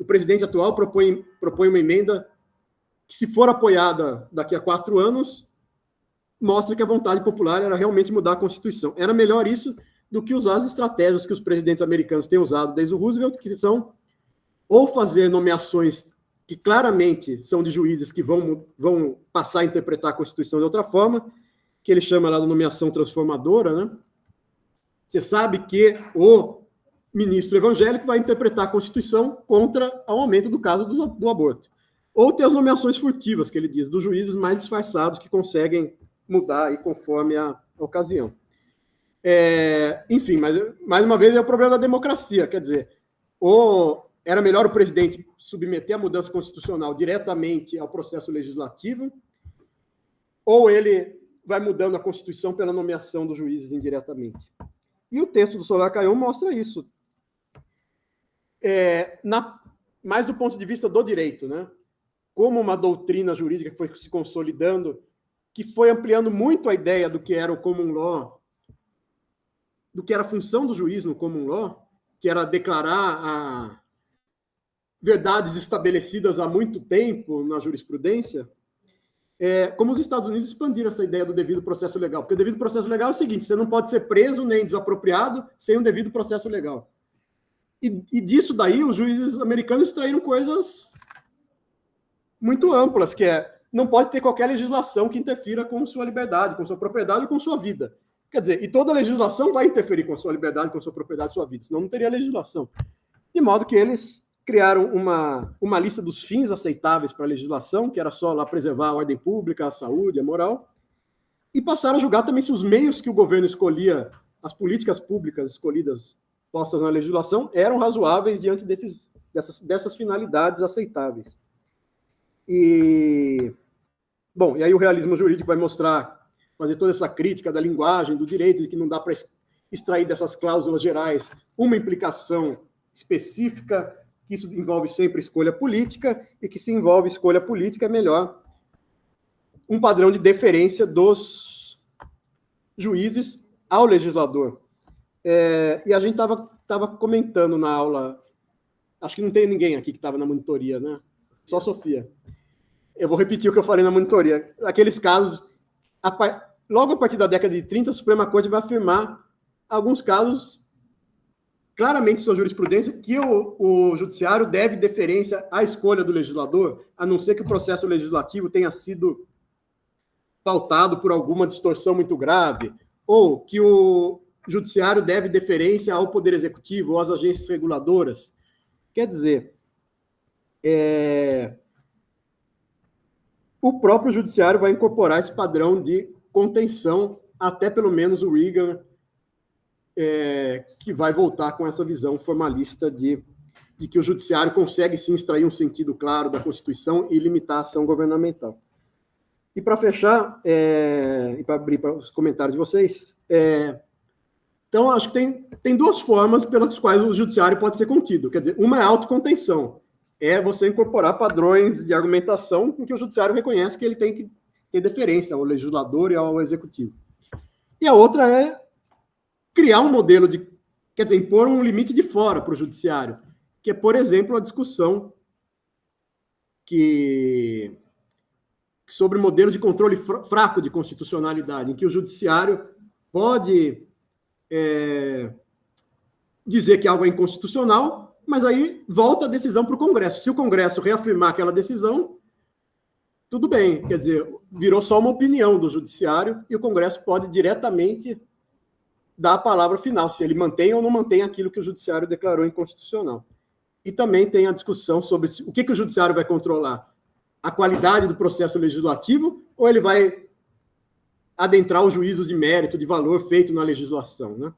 presidente atual propõe uma emenda que, se for apoiada daqui a 4 anos, mostra que a vontade popular era realmente mudar a Constituição. Era melhor isso do que usar as estratégias que os presidentes americanos têm usado desde o Roosevelt, que são ou fazer nomeações que claramente são de juízes que vão passar a interpretar a Constituição de outra forma, que ele chama lá de nomeação transformadora, né? Você sabe que o ministro evangélico vai interpretar a Constituição contra o aumento do caso do aborto. Ou tem as nomeações furtivas, que ele diz, dos juízes mais disfarçados que conseguem mudar aí conforme a ocasião. Enfim, mas mais uma vez é o problema da democracia, quer dizer, ou era melhor o presidente submeter a mudança constitucional diretamente ao processo legislativo, ou ele vai mudando a Constituição pela nomeação dos juízes indiretamente. E o texto do Solar Caillon mostra isso, mais do ponto de vista do direito, né? Como uma doutrina jurídica que foi se consolidando, que foi ampliando muito a ideia do que era o common law, do que era a função do juiz no common law, que era declarar verdades estabelecidas há muito tempo na jurisprudência, como os Estados Unidos expandiram essa ideia do devido processo legal. Porque o devido processo legal é o seguinte: você não pode ser preso nem desapropriado sem um devido processo legal. E disso daí, os juízes americanos extraíram coisas muito amplas, que não pode ter qualquer legislação que interfira com sua liberdade, com sua propriedade e com sua vida. Quer dizer, e toda legislação vai interferir com a sua liberdade, com a sua propriedade e sua vida, senão não teria legislação. De modo que eles criaram uma lista dos fins aceitáveis para a legislação, que era só lá preservar a ordem pública, a saúde, a moral, e passaram a julgar também se os meios que o governo escolhia, as políticas públicas escolhidas, postas na legislação, eram razoáveis diante dessas finalidades aceitáveis. E aí o realismo jurídico vai fazer toda essa crítica da linguagem, do direito, de que não dá para extrair dessas cláusulas gerais uma implicação específica, que isso envolve sempre escolha política, e que se envolve escolha política é melhor um padrão de deferência dos juízes ao legislador. E a gente estava comentando na aula, acho que não tem ninguém aqui que estava na monitoria, né? Só a Sofia. Eu vou repetir o que eu falei na monitoria. Aqueles casos, logo a partir da década de 30, a Suprema Corte vai afirmar alguns casos claramente em sua jurisprudência que o judiciário deve deferência à escolha do legislador, a não ser que o processo legislativo tenha sido pautado por alguma distorção muito grave, ou que o judiciário deve deferência ao Poder Executivo ou às agências reguladoras. Quer dizer, o próprio judiciário vai incorporar esse padrão de contenção, até pelo menos o Reagan, que vai voltar com essa visão formalista de que o judiciário consegue sim extrair um sentido claro da Constituição e limitar a ação governamental. E para fechar, e para abrir para os comentários de vocês, então acho que tem duas formas pelas quais o judiciário pode ser contido. Quer dizer, uma é a autocontenção, é você incorporar padrões de argumentação em que o judiciário reconhece que ele tem que ter deferência ao legislador e ao executivo. E a outra é criar um modelo quer dizer, impor um limite de fora para o judiciário, que é, por exemplo, a discussão sobre modelos de controle fraco de constitucionalidade, em que o judiciário pode dizer que algo é inconstitucional, mas aí volta a decisão para o Congresso. Se o Congresso reafirmar aquela decisão, tudo bem, quer dizer, virou só uma opinião do judiciário e o Congresso pode diretamente dar a palavra final, se ele mantém ou não mantém aquilo que o judiciário declarou inconstitucional. E também tem a discussão sobre o que o judiciário vai controlar, a qualidade do processo legislativo, ou ele vai adentrar os juízos de mérito, de valor feito na legislação, né?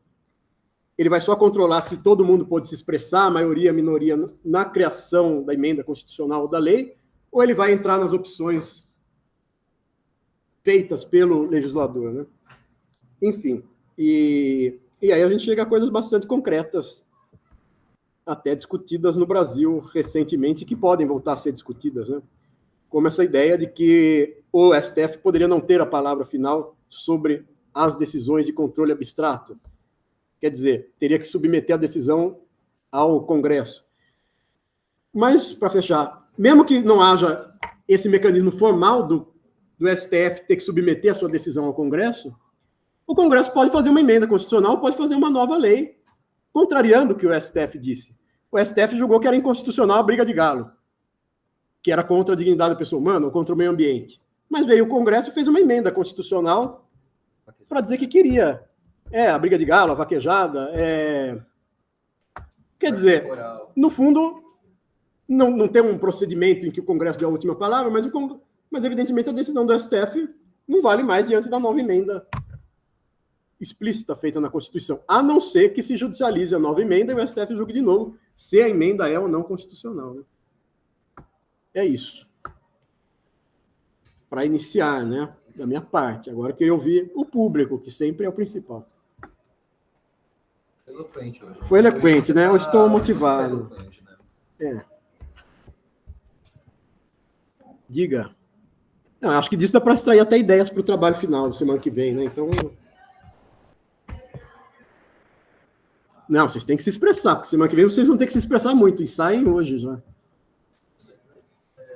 Ele vai só controlar se todo mundo pode se expressar, a maioria, a minoria, na criação da emenda constitucional ou da lei, ou ele vai entrar nas opções feitas pelo legislador, né? Enfim, e aí a gente chega a coisas bastante concretas, até discutidas no Brasil recentemente, que podem voltar a ser discutidas, né? Como essa ideia de que o STF poderia não ter a palavra final sobre as decisões de controle abstrato. Quer dizer, teria que submeter a decisão ao Congresso. Mas, para fechar, mesmo que não haja esse mecanismo formal do STF ter que submeter a sua decisão ao Congresso, o Congresso pode fazer uma emenda constitucional, pode fazer uma nova lei, contrariando o que o STF disse. O STF julgou que era inconstitucional a briga de galo, que era contra a dignidade da pessoa humana ou contra o meio ambiente. Mas veio o Congresso e fez uma emenda constitucional para dizer que queria. A briga de galo, a vaquejada. Quer dizer, no fundo, não tem um procedimento em que o Congresso dê a última palavra, mas evidentemente a decisão do STF não vale mais diante da nova emenda explícita feita na Constituição, a não ser que se judicialize a nova emenda e o STF julgue de novo se a emenda é ou não constitucional, né? É isso. Para iniciar, né, da minha parte. Agora eu queria ouvir o público, que sempre é o principal.
Eloquente hoje.
Foi eloquente, né? Eu estou motivado. Diga. Não, acho que disso dá para extrair até ideias para o trabalho final da semana que vem, né? Então. Não, vocês têm que se expressar, porque semana que vem vocês vão ter que se expressar muito. Ensaiem hoje já.
Se a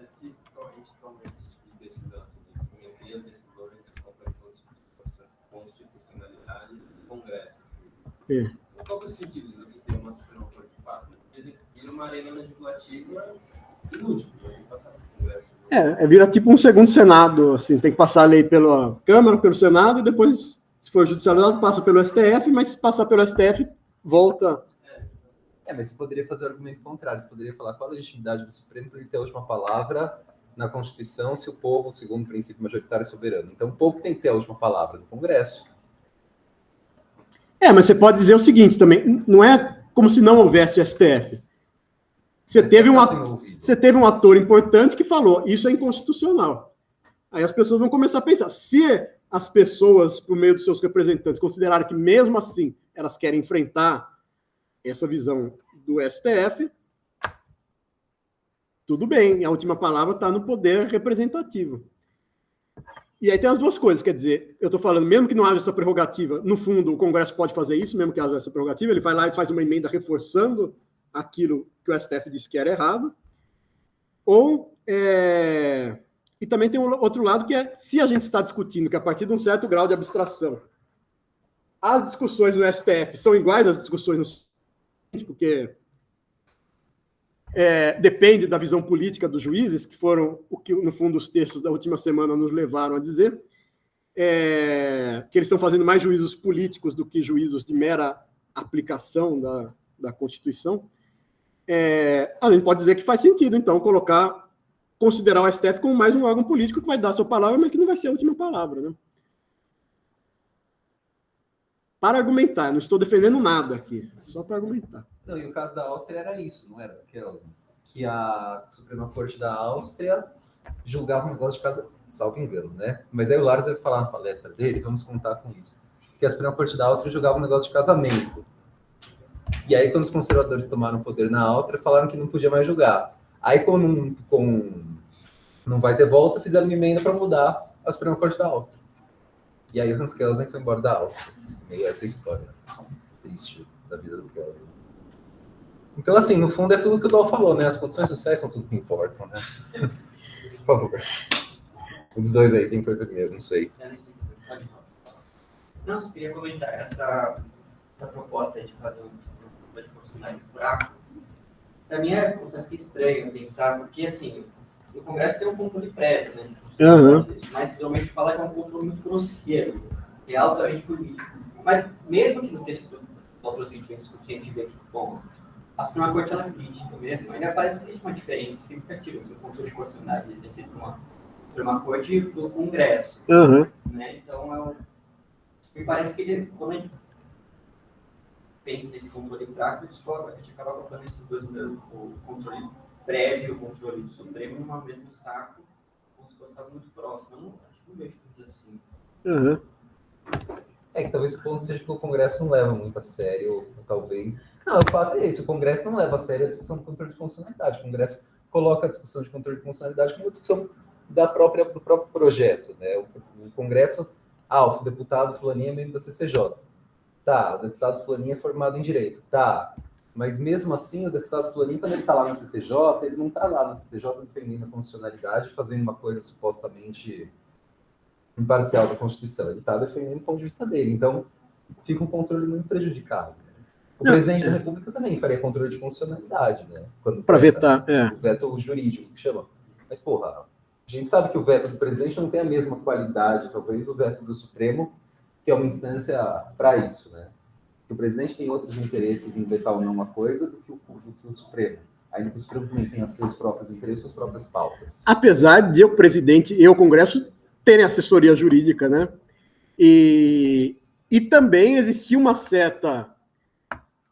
gente toma esse tipo de decisão, se submeter a decisões de constitucionalidade do Congresso, qual é o sentido de você ter uma Suprema Corte de fato? Ele vira uma arena legislativa inútil, tem que passar pelo Congresso.
Vira tipo um segundo Senado, assim, tem que passar a lei pela Câmara, pelo Senado, e depois, se for judicializado, passa pelo STF, mas se passar pelo STF, volta.
Mas você poderia fazer o argumento contrário, você poderia falar qual a legitimidade do Supremo para ele ter a última palavra na Constituição se o povo, segundo o princípio majoritário, é soberano. Então, o povo tem que ter a última palavra no Congresso.
Mas você pode dizer o seguinte também, não é como se não houvesse STF. Você teve um ator importante que falou, isso é inconstitucional. Aí as pessoas vão começar a pensar, se as pessoas, por meio dos seus representantes, considerarem que mesmo assim elas querem enfrentar essa visão do STF, tudo bem, a última palavra está no poder representativo. E aí tem as duas coisas, quer dizer, eu estou falando, mesmo que não haja essa prerrogativa, no fundo o Congresso pode fazer isso, mesmo que haja essa prerrogativa, ele vai lá e faz uma emenda reforçando aquilo que o STF disse que era errado, e também tem um outro lado que é, se a gente está discutindo que a partir de um certo grau de abstração, as discussões no STF são iguais às discussões no STF, porque depende da visão política dos juízes, que foram o que, no fundo, os textos da última semana nos levaram a dizer, que eles estão fazendo mais juízos políticos do que juízos de mera aplicação da Constituição. A gente pode dizer que faz sentido, então, considerar o STF como mais um órgão político que vai dar a sua palavra, mas que não vai ser a última palavra, né? Para argumentar, não estou defendendo nada aqui, só para argumentar.
Não, e o caso da Áustria era isso, não era, Kelsen? Que a Suprema Corte da Áustria julgava um negócio de casa, salvo engano, né? Mas aí o Lars vai falar na palestra dele, vamos contar com isso. Que a Suprema Corte da Áustria julgava um negócio de casamento. E aí, quando os conservadores tomaram o poder na Áustria, falaram que não podia mais julgar. Aí, como não vai ter volta, fizeram uma emenda para mudar a Suprema Corte da Áustria. E aí o Hans Kelsen foi embora da Áustria. Meio essa história triste da vida do Kelsen. Então, assim, no fundo é tudo o que o Dol falou, né? As condições sociais são tudo que importam, né? Por favor. Um dos dois aí, quem foi primeiro? Não sei.
Não, só queria comentar essa proposta de fazer uma proporcionalidade de buraco. Para mim, confesso que é estranho pensar, porque, assim, o Congresso tem um controle prévio, né? Mas, realmente, fala que é um controle muito grosseiro, que é altamente político. Mas mesmo que no texto do autor que a gente vem discutindo, a gente vê que, bom, a Suprema Corte ela é crítica mesmo, ainda parece que existe uma diferença significativa entre o controle de constitucionalidade de ser uma Suprema Corte e do Congresso.
Uhum.
Né? Então, me parece que ele, quando a gente pensa nesse controle fraco, a gente acaba colocando esses dois, o controle prévio e o controle do Supremo no mesmo saco, como se fosse algo muito próximo. Eu não acho que não vejo tudo assim.
Uhum.
É que talvez o ponto seja que o Congresso não leva muito a sério, ou talvez... Não, o fato é esse, o Congresso não leva a sério a discussão do controle de constitucionalidade. O Congresso coloca a discussão de controle de constitucionalidade como uma discussão do próprio projeto. Né? O Congresso, o deputado fulaninho é membro da CCJ. Tá, o deputado fulaninho é formado em Direito. Tá, mas mesmo assim, o deputado fulaninho, quando ele está lá na CCJ, ele não está lá na CCJ defendendo a constitucionalidade, fazendo uma coisa supostamente imparcial da Constituição. Ele está defendendo o ponto de vista dele. Então, fica um controle muito prejudicado. O presidente da República também faria controle de constitucionalidade, né?
Para vetar,
o veto jurídico, que chama. Mas, porra, a gente sabe que o veto do presidente não tem a mesma qualidade, talvez, o veto do Supremo, que é uma instância para isso, né? O presidente tem outros interesses em vetar ou não uma coisa do que o Supremo. Ainda que o Supremo também tenha os seus próprios interesses, suas próprias pautas.
Apesar de o presidente e o Congresso terem assessoria jurídica, né? E também existia uma certa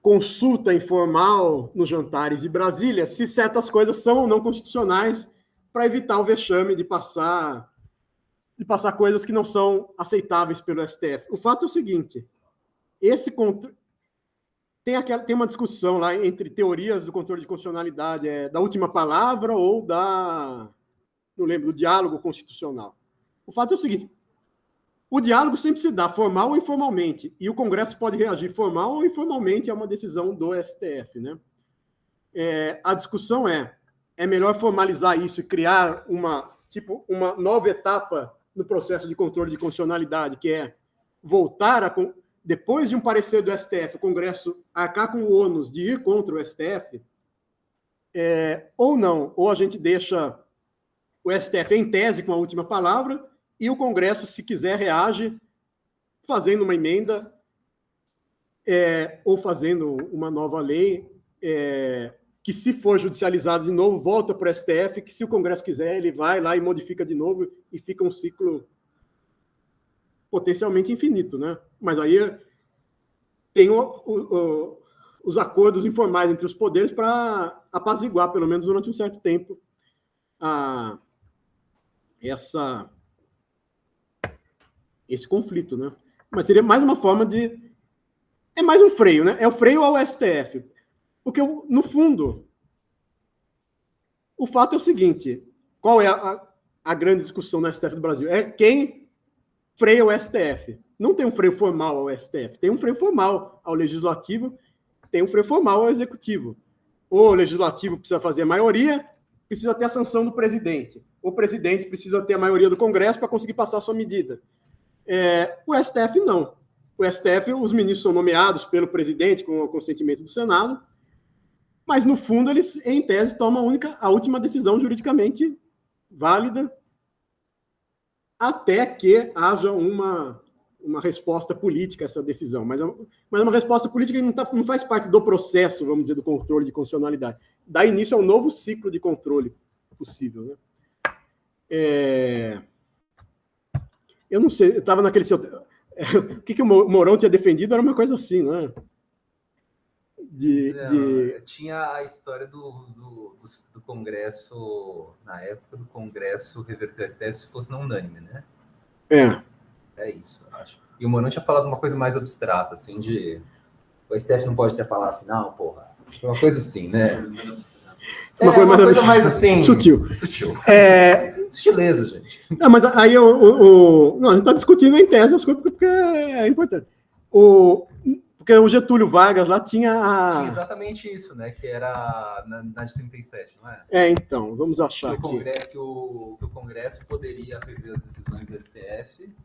consulta informal nos jantares de Brasília se certas coisas são ou não constitucionais para evitar o vexame de passar coisas que não são aceitáveis pelo STF. O fato é o seguinte, tem uma discussão lá entre teorias do controle de constitucionalidade, da última palavra ou não lembro, do diálogo constitucional. O fato é o seguinte, o diálogo sempre se dá formal ou informalmente, e o Congresso pode reagir formal ou informalmente a uma decisão do STF, né? A discussão é melhor formalizar isso e criar uma nova etapa no processo de controle de constitucionalidade, que é voltar depois de um parecer do STF, o Congresso arcar com o ônus de ir contra o STF, ou não, ou a gente deixa o STF em tese com a última palavra, e o Congresso, se quiser, reage fazendo uma emenda ou fazendo uma nova lei que, se for judicializado de novo, volta para o STF, que, se o Congresso quiser, ele vai lá e modifica de novo e fica um ciclo potencialmente infinito, né? Mas aí tem os acordos informais entre os poderes para apaziguar, pelo menos durante um certo tempo, esse conflito, né? Mas seria mais uma forma é mais um freio, né? É o freio ao STF. Porque, no fundo, o fato é o seguinte, qual é a grande discussão no STF do Brasil? É quem freia o STF. Não tem um freio formal ao STF, tem um freio formal ao Legislativo, tem um freio formal ao Executivo. O Legislativo precisa fazer a maioria, precisa ter a sanção do presidente. O presidente precisa ter a maioria do Congresso para conseguir passar a sua medida. O STF não. O STF, os ministros são nomeados pelo presidente com o consentimento do Senado, mas, no fundo, eles, em tese, tomam a última decisão juridicamente válida até que haja uma resposta política a essa decisão. Mas uma resposta política que não faz parte do processo, vamos dizer, do controle de constitucionalidade. Dá início a um novo ciclo de controle possível, né? Eu não sei, eu estava naquele seu... O que o Mourão tinha defendido era uma coisa assim, não é?
Tinha a história do Congresso, na época do Congresso reverter o STF se fosse não unânime, né? É isso, eu acho. E o Mourão tinha falado uma coisa mais abstrata, assim, o STF não pode ter a palavra final, porra. Uma coisa assim, né? Uma coisa mais assim...
Sutil.
Sutileza, gente.
Não, mas aí não, a gente está discutindo em tese as coisas porque é importante. Porque o Getúlio Vargas lá tinha
Tinha exatamente isso, né? Que era na de 37, não é?
Então, vamos achar aqui.
Que o Congresso poderia rever as decisões do STF,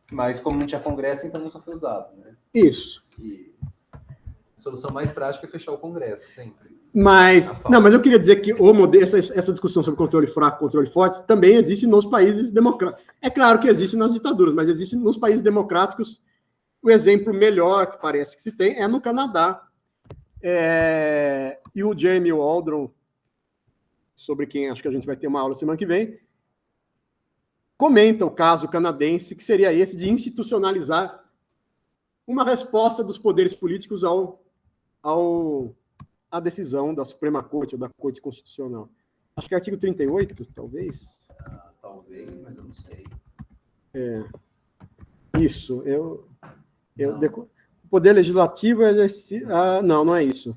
mas como não tinha Congresso, então nunca foi usado, né?
Isso.
E a solução mais prática é fechar o Congresso, sempre.
Mas eu queria dizer que essa discussão sobre controle fraco, controle forte, também existe nos países democráticos. É claro que existe nas ditaduras, mas existe nos países democráticos O exemplo melhor que parece que se tem é no Canadá. E o Jeremy Waldron, sobre quem acho que a gente vai ter uma aula semana que vem, comenta o caso canadense, que seria esse de institucionalizar uma resposta dos poderes políticos à decisão da Suprema Corte ou da Corte Constitucional. Acho que é artigo 38, talvez.
Talvez, mas eu não sei.
Isso. O Poder Legislativo exerce... não é isso.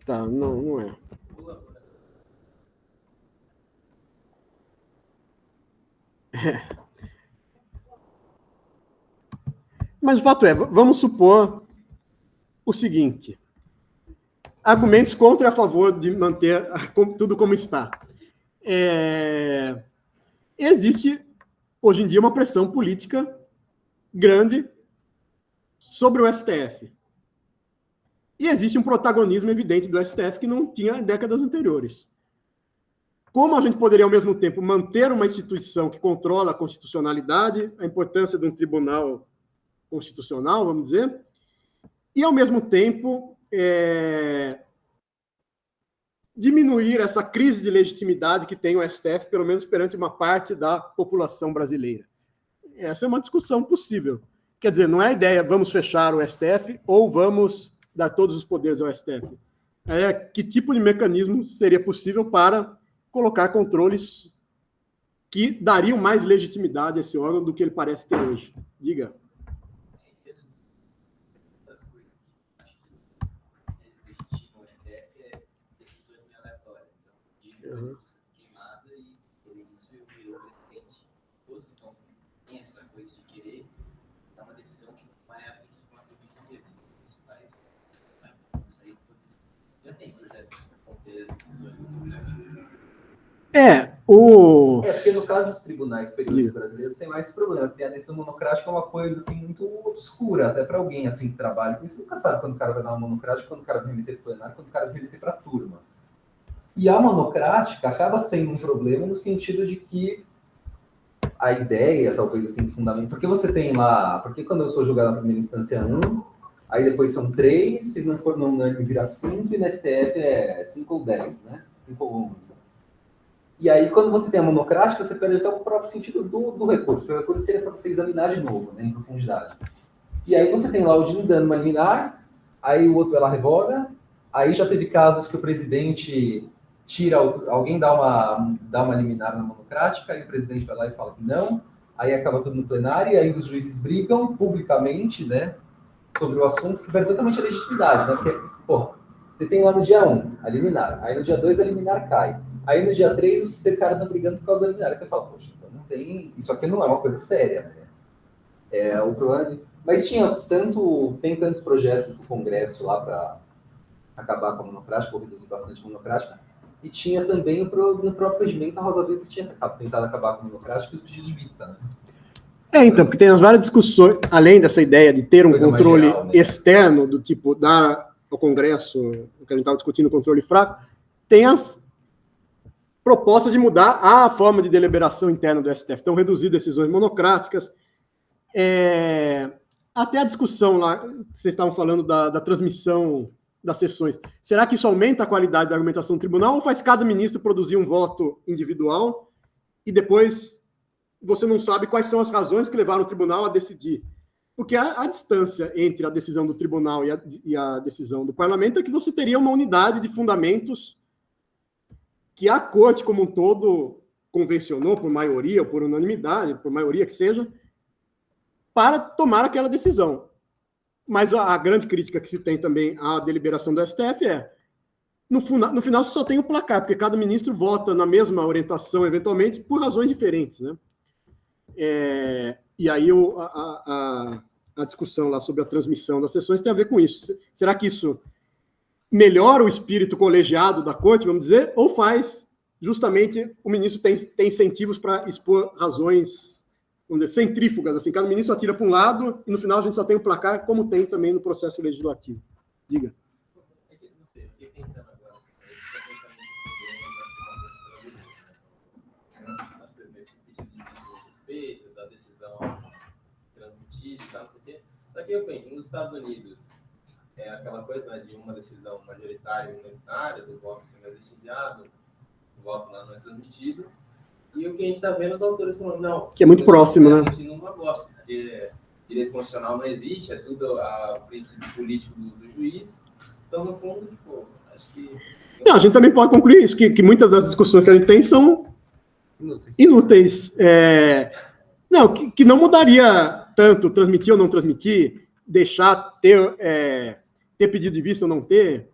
Tá, não é. Mas o fato é, vamos supor o seguinte: argumentos contra e a favor de manter tudo como está. Existe, hoje em dia, uma pressão política grande sobre o STF. E existe um protagonismo evidente do STF que não tinha em décadas anteriores. Como a gente poderia, ao mesmo tempo, manter uma instituição que controla a constitucionalidade, a importância de um tribunal constitucional, vamos dizer, e, ao mesmo tempo, diminuir essa crise de legitimidade que tem o STF, pelo menos perante uma parte da população brasileira. Essa é uma discussão possível. Quer dizer, não é a ideia, vamos fechar o STF ou vamos dar todos os poderes ao STF. Que tipo de mecanismo seria possível para colocar controles que dariam mais legitimidade a esse órgão do que ele parece ter hoje. Diga.
Das coisas que acho que eles legitimam o STF é decisões meio aleatórias. Então, queimada e por isso eu virou presidente. Todos têm essa coisa de querer dar uma decisão que não é uma atribuição deles. Isso vai sair. Já tem projeto para conter as decisões do Congresso.
Porque no caso dos tribunais superiores brasileiros tem mais esse problema, porque a decisão monocrática é uma coisa assim muito obscura, até para alguém assim que trabalha com isso, nunca sabe quando o cara vai dar uma monocrática, quando o cara vai remeter para o plenário, quando o cara vai remeter para a turma. E a monocrática acaba sendo um problema no sentido de que a ideia, talvez assim, fundamental, porque você tem lá, porque quando eu sou julgado na primeira instância 1, aí depois são 3, se não for não unânime vira 5, e na STF é 5 ou 10, né? 5 ou 11. E aí, quando você tem a monocrática, você perde até o próprio sentido do recurso. Porque o recurso seria para você examinar de novo, né, em profundidade. E aí você tem lá o Dino dando uma liminar, aí o outro vai lá revoga, aí já teve casos que o presidente tira, alguém dá uma liminar na monocrática, aí o presidente vai lá e fala que não, aí acaba tudo no plenário, e aí os juízes brigam publicamente, né, sobre o assunto, que perde totalmente a legitimidade, né, porque, você tem lá no dia 1 a liminar, aí no dia 2 a liminar cai. Aí no dia 3 os caras estão brigando por causa da liminar. Aí você fala, poxa, então não tem. Isso aqui não é uma coisa séria, né? O problema. Mas tem tantos projetos do Congresso lá para acabar com a monocrática, ou reduzir bastante a monocrática. E tinha também no próprio regimento a Rosa Weber que tinha tentado acabar com a monocrática e os pedidos de vista, né?
Então, porque tem as várias discussões, além dessa ideia de ter um coisa controle geral, né, externo, do tipo dar ao Congresso, o que a gente estava discutindo, o controle fraco, tem as propostas de mudar a forma de deliberação interna do STF. Então, reduzir decisões monocráticas. Até a discussão lá, que vocês estavam falando da transmissão das sessões. Será que isso aumenta a qualidade da argumentação do tribunal ou faz cada ministro produzir um voto individual e depois você não sabe quais são as razões que levaram o tribunal a decidir? Porque a distância entre a decisão do tribunal e a decisão do parlamento é que você teria uma unidade de fundamentos que a corte como um todo convencionou por maioria ou por unanimidade, por maioria que seja, para tomar aquela decisão. Mas a grande crítica que se tem também à deliberação do STF no final você só tem o placar, porque cada ministro vota na mesma orientação, eventualmente, por razões diferentes, né? E aí a discussão lá sobre a transmissão das sessões tem a ver com isso. Será que isso melhora o espírito colegiado da corte, vamos dizer, ou faz justamente o ministro tem incentivos para expor razões, vamos dizer, centrífugas, assim, cada ministro atira para um lado e no final a gente só tem o placar, como tem também no processo legislativo. Diga.
Não sei, eu fiquei pensando agora, as coisas meio pedido de respeito, da decisão transmitida político, tá, não sei o quê. Só que eu penso, nos Estados Unidos, é aquela coisa, né, de uma decisão majoritária e minoritária, dos votos sendo vestigiados, o voto lá não é transmitido. E o que a gente está vendo, os autores falando, não.
Que é muito próximo, né?
A gente não gosta, porque direito constitucional não existe, é tudo o princípio político do juiz. Então, no fundo, tipo, acho que...
Não, a gente também pode concluir isso, que muitas das discussões que a gente tem são inúteis. Não, que não mudaria tanto transmitir ou não transmitir, deixar ter pedido de vista ou não ter,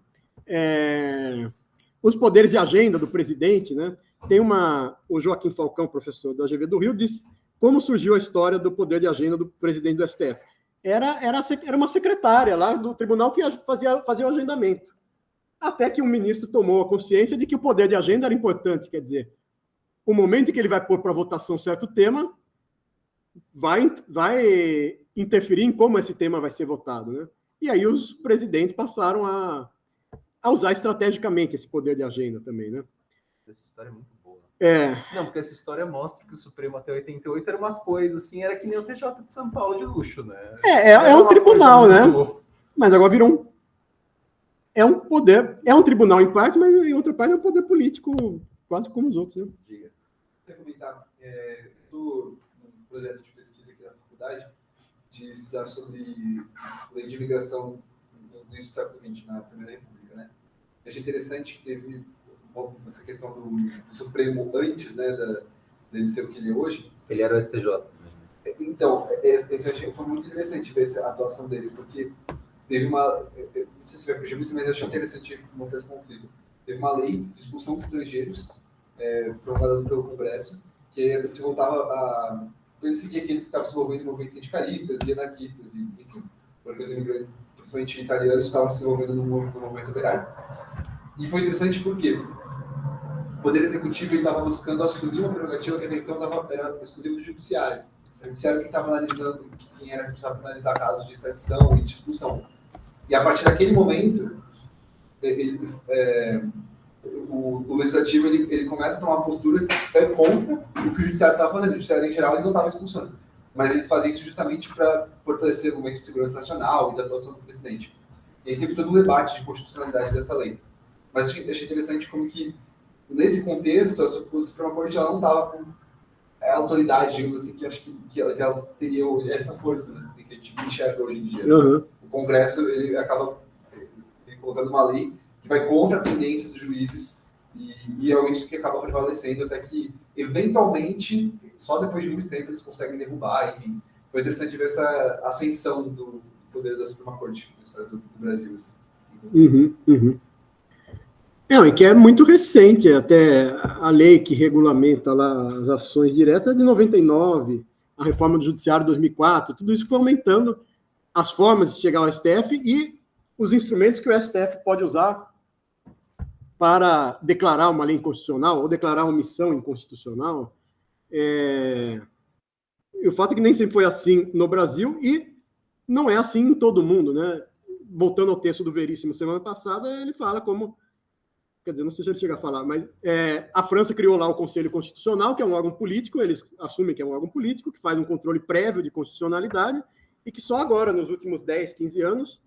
os poderes de agenda do presidente, né? Tem o Joaquim Falcão, professor da UGV do Rio, disse como surgiu a história do poder de agenda do presidente do STF. Era uma secretária lá do tribunal que fazia o agendamento. Até que um ministro tomou a consciência de que o poder de agenda era importante, quer dizer, o momento em que ele vai pôr para votação certo tema vai interferir em como esse tema vai ser votado, né? E aí os presidentes passaram a usar estrategicamente esse poder de agenda também, né?
Essa história é muito boa.
É.
Não, porque essa história mostra que o Supremo até 88 era uma coisa, assim, era que nem o TJ de São Paulo de luxo, né?
É um tribunal, né? Mas agora virou é um poder, é um tribunal em parte, mas em outra parte é um poder político quase como os outros, né?
Diga. Quer comentar? Estou num projeto de pesquisa aqui na faculdade de estudar sobre lei de imigração no início do século XX, na Primeira República, né? Eu achei interessante que teve essa questão do Supremo antes, né, dele ser o que ele é hoje.
Ele era o STJ.
Então, esse eu achei foi muito interessante ver a atuação dele, porque teve não sei se vai fugir muito, mas eu achei interessante mostrar esse conflito. Teve uma lei de expulsão de estrangeiros promulgada pelo Congresso, que se voltava a perseguir aqueles que estavam se envolvendo em movimentos sindicalistas e anarquistas, e, enfim, porque os imigrantes, principalmente italianos, estavam se envolvendo no movimento operário. E foi interessante porque o Poder Executivo estava buscando assumir uma prerrogativa que até então era exclusiva do Judiciário. O Judiciário que estava analisando, quem era responsável por analisar casos de extradição e de expulsão. E a partir daquele momento, o Legislativo ele começa a tomar uma postura que vai contra o que o Judiciário estava fazendo. O Judiciário, em geral, ele não estava expulsando. Mas eles fazem isso justamente para fortalecer o momento de segurança nacional e da atuação do presidente. E aí teve todo um debate de constitucionalidade dessa lei. Mas achei interessante como que, nesse contexto, a Suprema Corte ela não estava com a autoridade, digamos assim, que acho que ela teria essa força, né, que a gente enxerga hoje em dia.
Uhum.
O Congresso ele acaba colocando uma lei que vai contra a tendência dos juízes e é isso que acaba prevalecendo até que, eventualmente, só depois de muito tempo eles conseguem derrubar, enfim. Foi interessante ver essa ascensão do poder da Suprema Corte na história do Brasil. Assim.
Uhum. E que é muito recente, até a lei que regulamenta lá as ações diretas é de 99, a reforma do Judiciário de 2004, tudo isso foi aumentando as formas de chegar ao STF e os instrumentos que o STF pode usar para declarar uma lei inconstitucional ou declarar uma omissão inconstitucional. E o fato é que nem sempre foi assim no Brasil e não é assim em todo mundo, né? Voltando ao texto do Veríssimo semana passada, ele fala como... Quer dizer, não sei se ele chega a falar, mas a França criou lá o Conselho Constitucional, que é um órgão político, eles assumem que é um órgão político, que faz um controle prévio de constitucionalidade, e que só agora, nos últimos 10, 15 anos,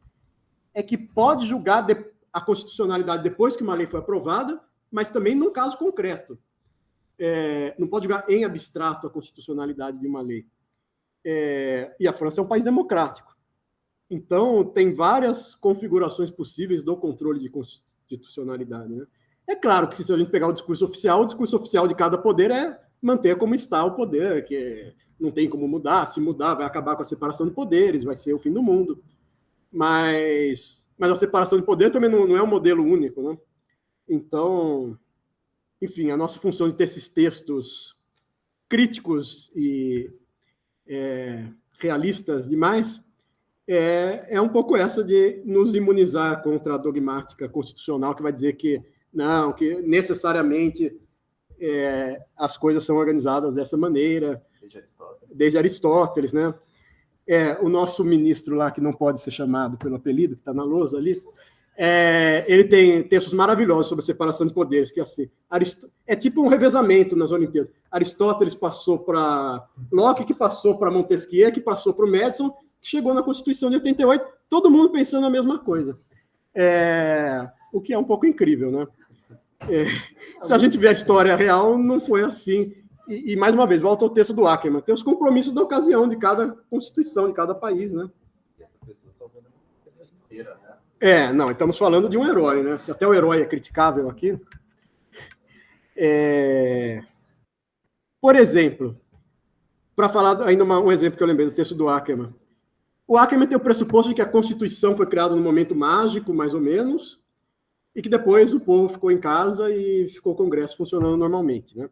é que pode julgar a constitucionalidade depois que uma lei foi aprovada, mas também num caso concreto. Não pode julgar em abstrato a constitucionalidade de uma lei. E a França é um país democrático. Então, tem várias configurações possíveis do controle de constitucionalidade, né? É claro que se a gente pegar o discurso oficial de cada poder é manter como está o poder, que não tem como mudar, se mudar vai acabar com a separação de poderes, vai ser o fim do mundo. Mas a separação de poder também não é um modelo único, né? Então, enfim, a nossa função de ter esses textos críticos e realistas demais é um pouco essa de nos imunizar contra a dogmática constitucional que vai dizer que não, que necessariamente as coisas são organizadas dessa maneira. Desde Aristóteles, né? O nosso ministro lá, que não pode ser chamado pelo apelido, que está na lousa ali, ele tem textos maravilhosos sobre a separação de poderes, que é assim, é tipo um revezamento nas Olimpíadas. Aristóteles passou para Locke, que passou para Montesquieu, que passou para o Madison, chegou na Constituição de 88, todo mundo pensando a mesma coisa. O que é um pouco incrível, né? Se a gente ver a história real, não foi assim. E mais uma vez, volta ao texto do Ackermann, tem os compromissos da ocasião de cada Constituição, de cada país, né?
E essa pessoa salvou a democracia inteira, né?
Não, estamos falando de um herói, né? Se até o herói é criticável aqui. Por exemplo, para falar ainda um exemplo que eu lembrei do texto do Ackermann. O Ackermann tem o pressuposto de que a Constituição foi criada num momento mágico, mais ou menos, e que depois o povo ficou em casa e ficou o Congresso funcionando normalmente, né?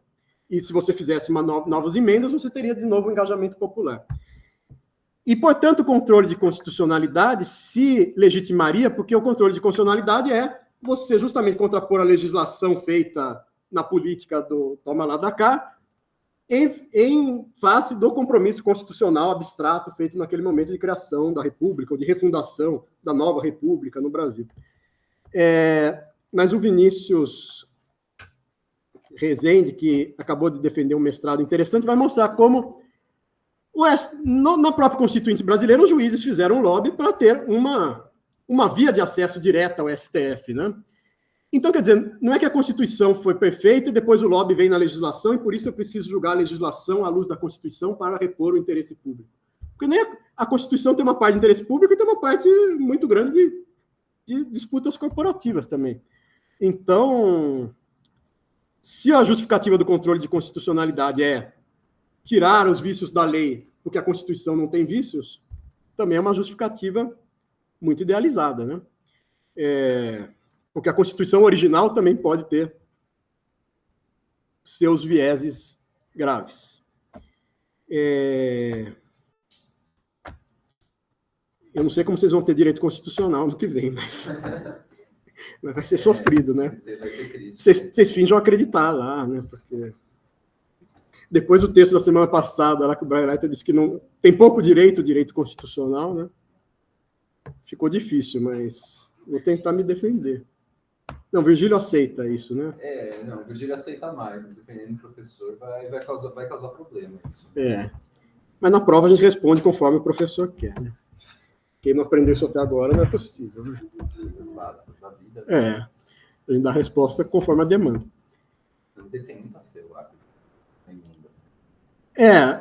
E se você fizesse novas emendas, você teria de novo um engajamento popular. E, portanto, o controle de constitucionalidade se legitimaria, porque o controle de constitucionalidade é você justamente contrapor a legislação feita na política do toma lá da cá, em face do compromisso constitucional abstrato feito naquele momento de criação da República, ou de refundação da nova República no Brasil. Mas o Vinícius Rezende, que acabou de defender um mestrado interessante, vai mostrar como, na própria Constituinte brasileira, os juízes fizeram um lobby para ter uma via de acesso direta ao STF, né? Então, quer dizer, não é que a Constituição foi perfeita e depois o lobby vem na legislação e por isso eu preciso julgar a legislação à luz da Constituição para repor o interesse público. Porque nem a Constituição tem uma parte de interesse público e tem uma parte muito grande de disputas corporativas também. Então, se a justificativa do controle de constitucionalidade é tirar os vícios da lei porque a Constituição não tem vícios, também é uma justificativa muito idealizada, né? Porque a Constituição original também pode ter seus vieses graves. Eu não sei como vocês vão ter direito constitucional no que vem, mas vai ser sofrido, né?
Vai ser crítico.
Vocês fingem acreditar lá, né? Porque depois do texto da semana passada, lá que o Brian Leiter disse que não tem pouco direito constitucional, né? Ficou difícil, mas vou tentar me defender. Não, Virgílio aceita isso, né?
Não, Virgílio aceita mais, mas dependendo do professor, vai causar problema isso.
Mas na prova a gente responde conforme o professor quer, né? Quem não aprendeu isso até agora não é possível, né?
Coisas básicas da vida. Né?
A gente dá a resposta conforme a demanda.
Mas ele tem muita fé, eu acho.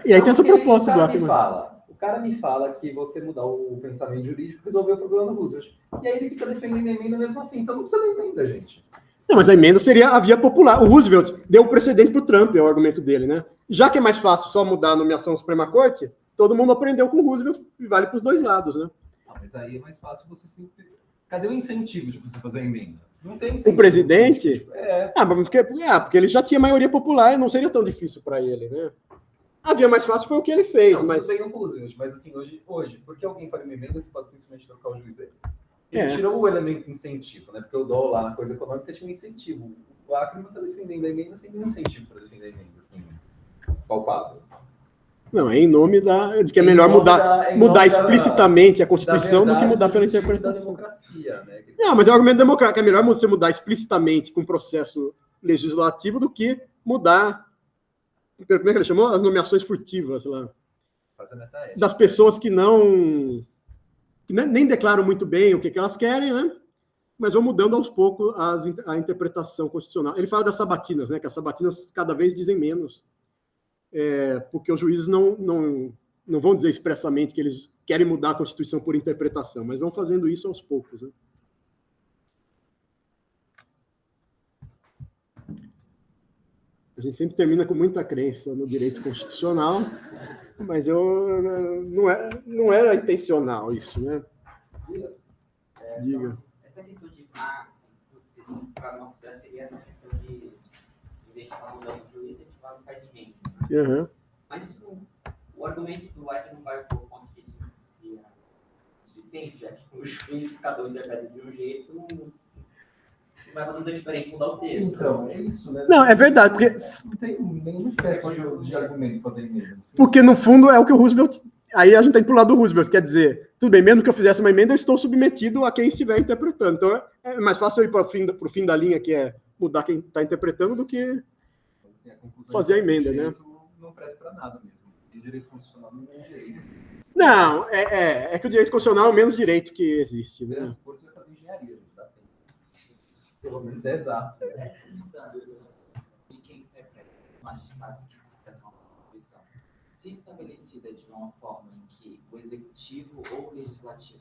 E aí tem essa proposta do Ackermann.
O cara me fala que você mudar o pensamento jurídico resolveu o problema do Roosevelt. E aí ele fica defendendo a emenda mesmo assim. Então não precisa da emenda, gente.
Não, mas a emenda seria a via popular. O Roosevelt deu o precedente para o Trump, é o argumento dele, né? Já que é mais fácil só mudar a nomeação da Suprema Corte, todo mundo aprendeu com o Roosevelt e vale para os dois lados, né?
Mas aí é mais fácil você sempre... Cadê o incentivo de você fazer a emenda? Não tem incentivo.
O presidente? Porque ele já tinha maioria popular e não seria tão difícil para ele, né? A via mais fácil foi o que ele fez, mas...
Não, Roosevelt, mas assim, hoje, porque alguém faria uma emenda, você pode simplesmente trocar o juiz aí. Ele tirou o elemento incentivo, né? Porque o dólar lá na coisa econômica tinha um incentivo. O Ackermann está defendendo a emenda sem nenhum incentivo para defender a emenda, assim, palpável.
Não, é em nome de que é melhor mudar explicitamente a Constituição do que mudar pela interpretação.
Da democracia, né?
Não, mas é o argumento democrático. É melhor você mudar explicitamente com o processo legislativo do que mudar, como é que ele chamou? As nomeações furtivas lá. Das pessoas que nem declaram muito bem o que elas querem, né? Mas vão mudando aos poucos a interpretação constitucional. Ele fala das sabatinas, né? Que as sabatinas cada vez dizem menos. Porque os juízes não vão dizer expressamente que eles querem mudar a Constituição por interpretação, mas vão fazendo isso aos poucos. Né? A gente sempre termina com muita crença no direito constitucional, mas não era intencional isso, né? Diga.
Essa questão de para não seria essa questão de deixar mudar o juiz, a gente vai faz emenda.
Uhum.
Mas isso, o argumento do White não vai por conta que isso seria suficiente, já que o juiz, cada um interpreta de um jeito, não vai fazendo diferença mudar o texto.
Então, é isso, né?
Não, é verdade, porque...
Não tem nenhuma espécie de argumento para fazer emenda.
Porque, no fundo, é o que o Roosevelt... Aí a gente tem que ir pro lado do Roosevelt, quer dizer, tudo bem, mesmo que eu fizesse uma emenda, eu estou submetido a quem estiver interpretando. Então, é mais fácil eu ir para o fim da linha, que é mudar quem está interpretando, do que fazer a emenda, né?
Não presta para nada mesmo. E direito constitucional não é direito.
Não, é que o direito constitucional é o menos direito que existe, né?
Grande curso vai fazer engenharia, tá? Pelo menos é exato.
Essa mudança de quem interpreta, magistrados que interpretam a Constituição, se estabelecida de uma forma em que o executivo ou o legislativo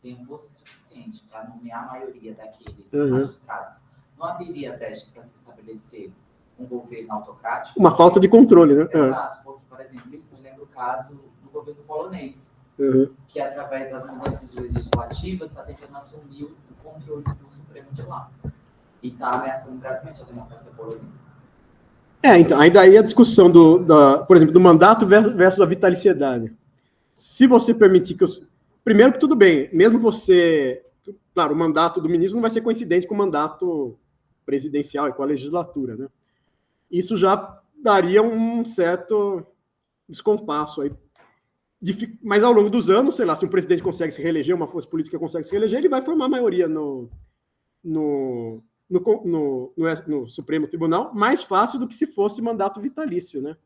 tenha força suficiente para nomear a maioria daqueles magistrados, não abriria brecha para se estabelecer um governo autocrático?
Uma falta de controle, né?
Exato, porque, por exemplo, isso me lembra o caso do governo polonês, que através das mudanças legislativas está tentando assumir o controle do Supremo de lá. E está ameaçando gravemente a democracia polonesa.
Então, aí daí a discussão por exemplo, do mandato versus a vitaliciedade. Se você permitir que primeiro que tudo bem, mesmo você... Claro, o mandato do ministro não vai ser coincidente com o mandato presidencial e com a legislatura, né? Isso já daria um certo descompasso aí. Mas ao longo dos anos, sei lá, se um presidente consegue se reeleger, uma força política consegue se reeleger, ele vai formar maioria no Supremo Tribunal, mais fácil do que se fosse mandato vitalício, né?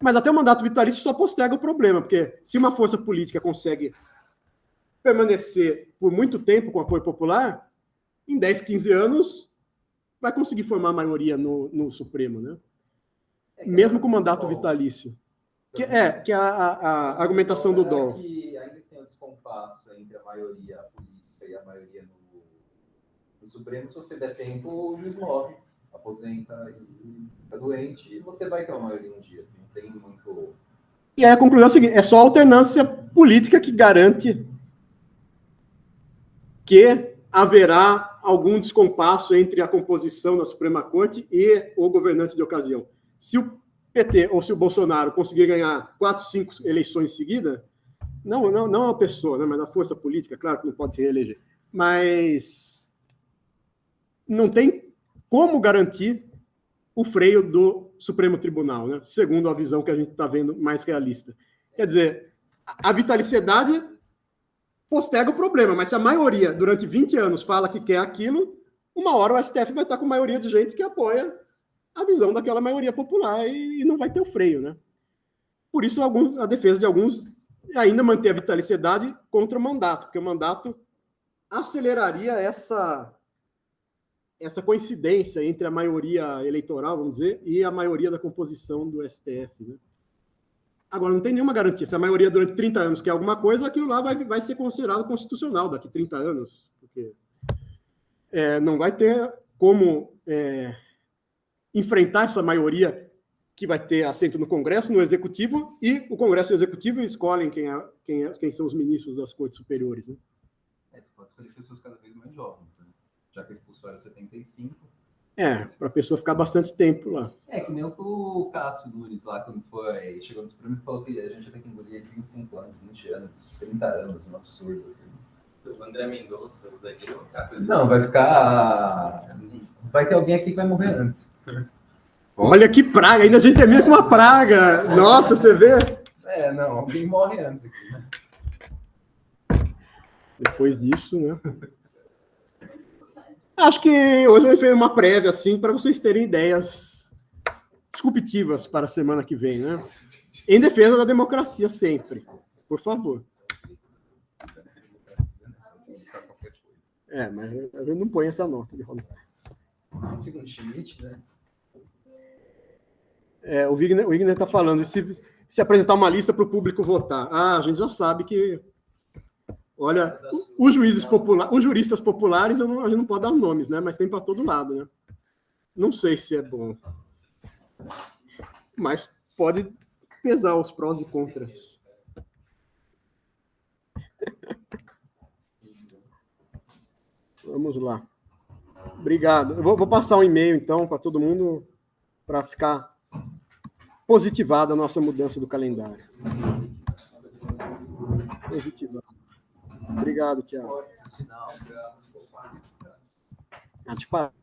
Mas até o mandato vitalício só posterga o problema, porque se uma força política consegue permanecer por muito tempo com apoio popular, em 10, 15 anos, vai conseguir formar maioria no Supremo, né? Mesmo com mandato vitalício. Que é a argumentação do Dol.
Que ainda tem um descompasso entre a maioria política e a maioria no Supremo. Se você der tempo, o juiz morre, aposenta e fica doente, e você vai ter uma maioria um dia. Não tem muito...
E aí a conclusão é o seguinte, é só a alternância política que garante que haverá algum descompasso entre a composição da Suprema Corte e o governante de ocasião. Se o PT ou se o Bolsonaro conseguir ganhar 4, 5 eleições seguidas, não a pessoa, né, mas a força política, claro que não pode se reeleger, mas não tem como garantir o freio do Supremo Tribunal, né, segundo a visão que a gente está vendo mais realista. Quer dizer, a vitaliciedade posterga o problema, mas se a maioria, durante 20 anos, fala que quer aquilo, uma hora o STF vai estar com maioria de gente que apoia a visão daquela maioria popular e não vai ter o freio, né? Por isso, a defesa de alguns ainda manter a vitaliciedade contra o mandato, porque o mandato aceleraria essa coincidência entre a maioria eleitoral, vamos dizer, e a maioria da composição do STF, né? Agora, não tem nenhuma garantia. Se a maioria durante 30 anos quer alguma coisa, aquilo lá vai ser considerado constitucional daqui a 30 anos. Porque não vai ter como enfrentar essa maioria que vai ter assento no Congresso, no Executivo, e o Congresso e o Executivo escolhem quem são os ministros das Cortes Superiores, né?
Você pode escolher pessoas cada vez mais jovens, né? Já que a expulsão era 75.
Para a pessoa ficar bastante tempo lá.
Que nem o Cássio Nunes lá, quando chegou no Supremo e falou que a gente vai ter que engolir 25 anos, 20 anos, 30 anos, um absurdo, assim.
O André Mendonça, o zagueiro,
não, vai ficar... Vai ter alguém aqui que vai morrer antes.
Olha que praga, ainda a gente termina com uma praga. Nossa, você vê?
Não, alguém morre antes aqui, né?
Depois disso, né? Acho que hoje eu fiz uma prévia, assim, para vocês terem ideias disruptivas para a semana que vem, né? Em defesa da democracia, sempre. Por favor. Mas eu não ponho essa nota de rodapé.
Segundo Schmidt, né?
O Wigner está falando, se apresentar uma lista para o público votar. A gente já sabe que... Olha, os juristas populares, a gente não pode dar nomes, né? Mas tem para todo lado, né? Não sei se é bom. Mas pode pesar os prós e contras. Vamos lá. Obrigado. Eu vou passar um e-mail, então, para todo mundo, para ficar positivada a nossa mudança do calendário. Positivada. Obrigado, Tiago. Disparar.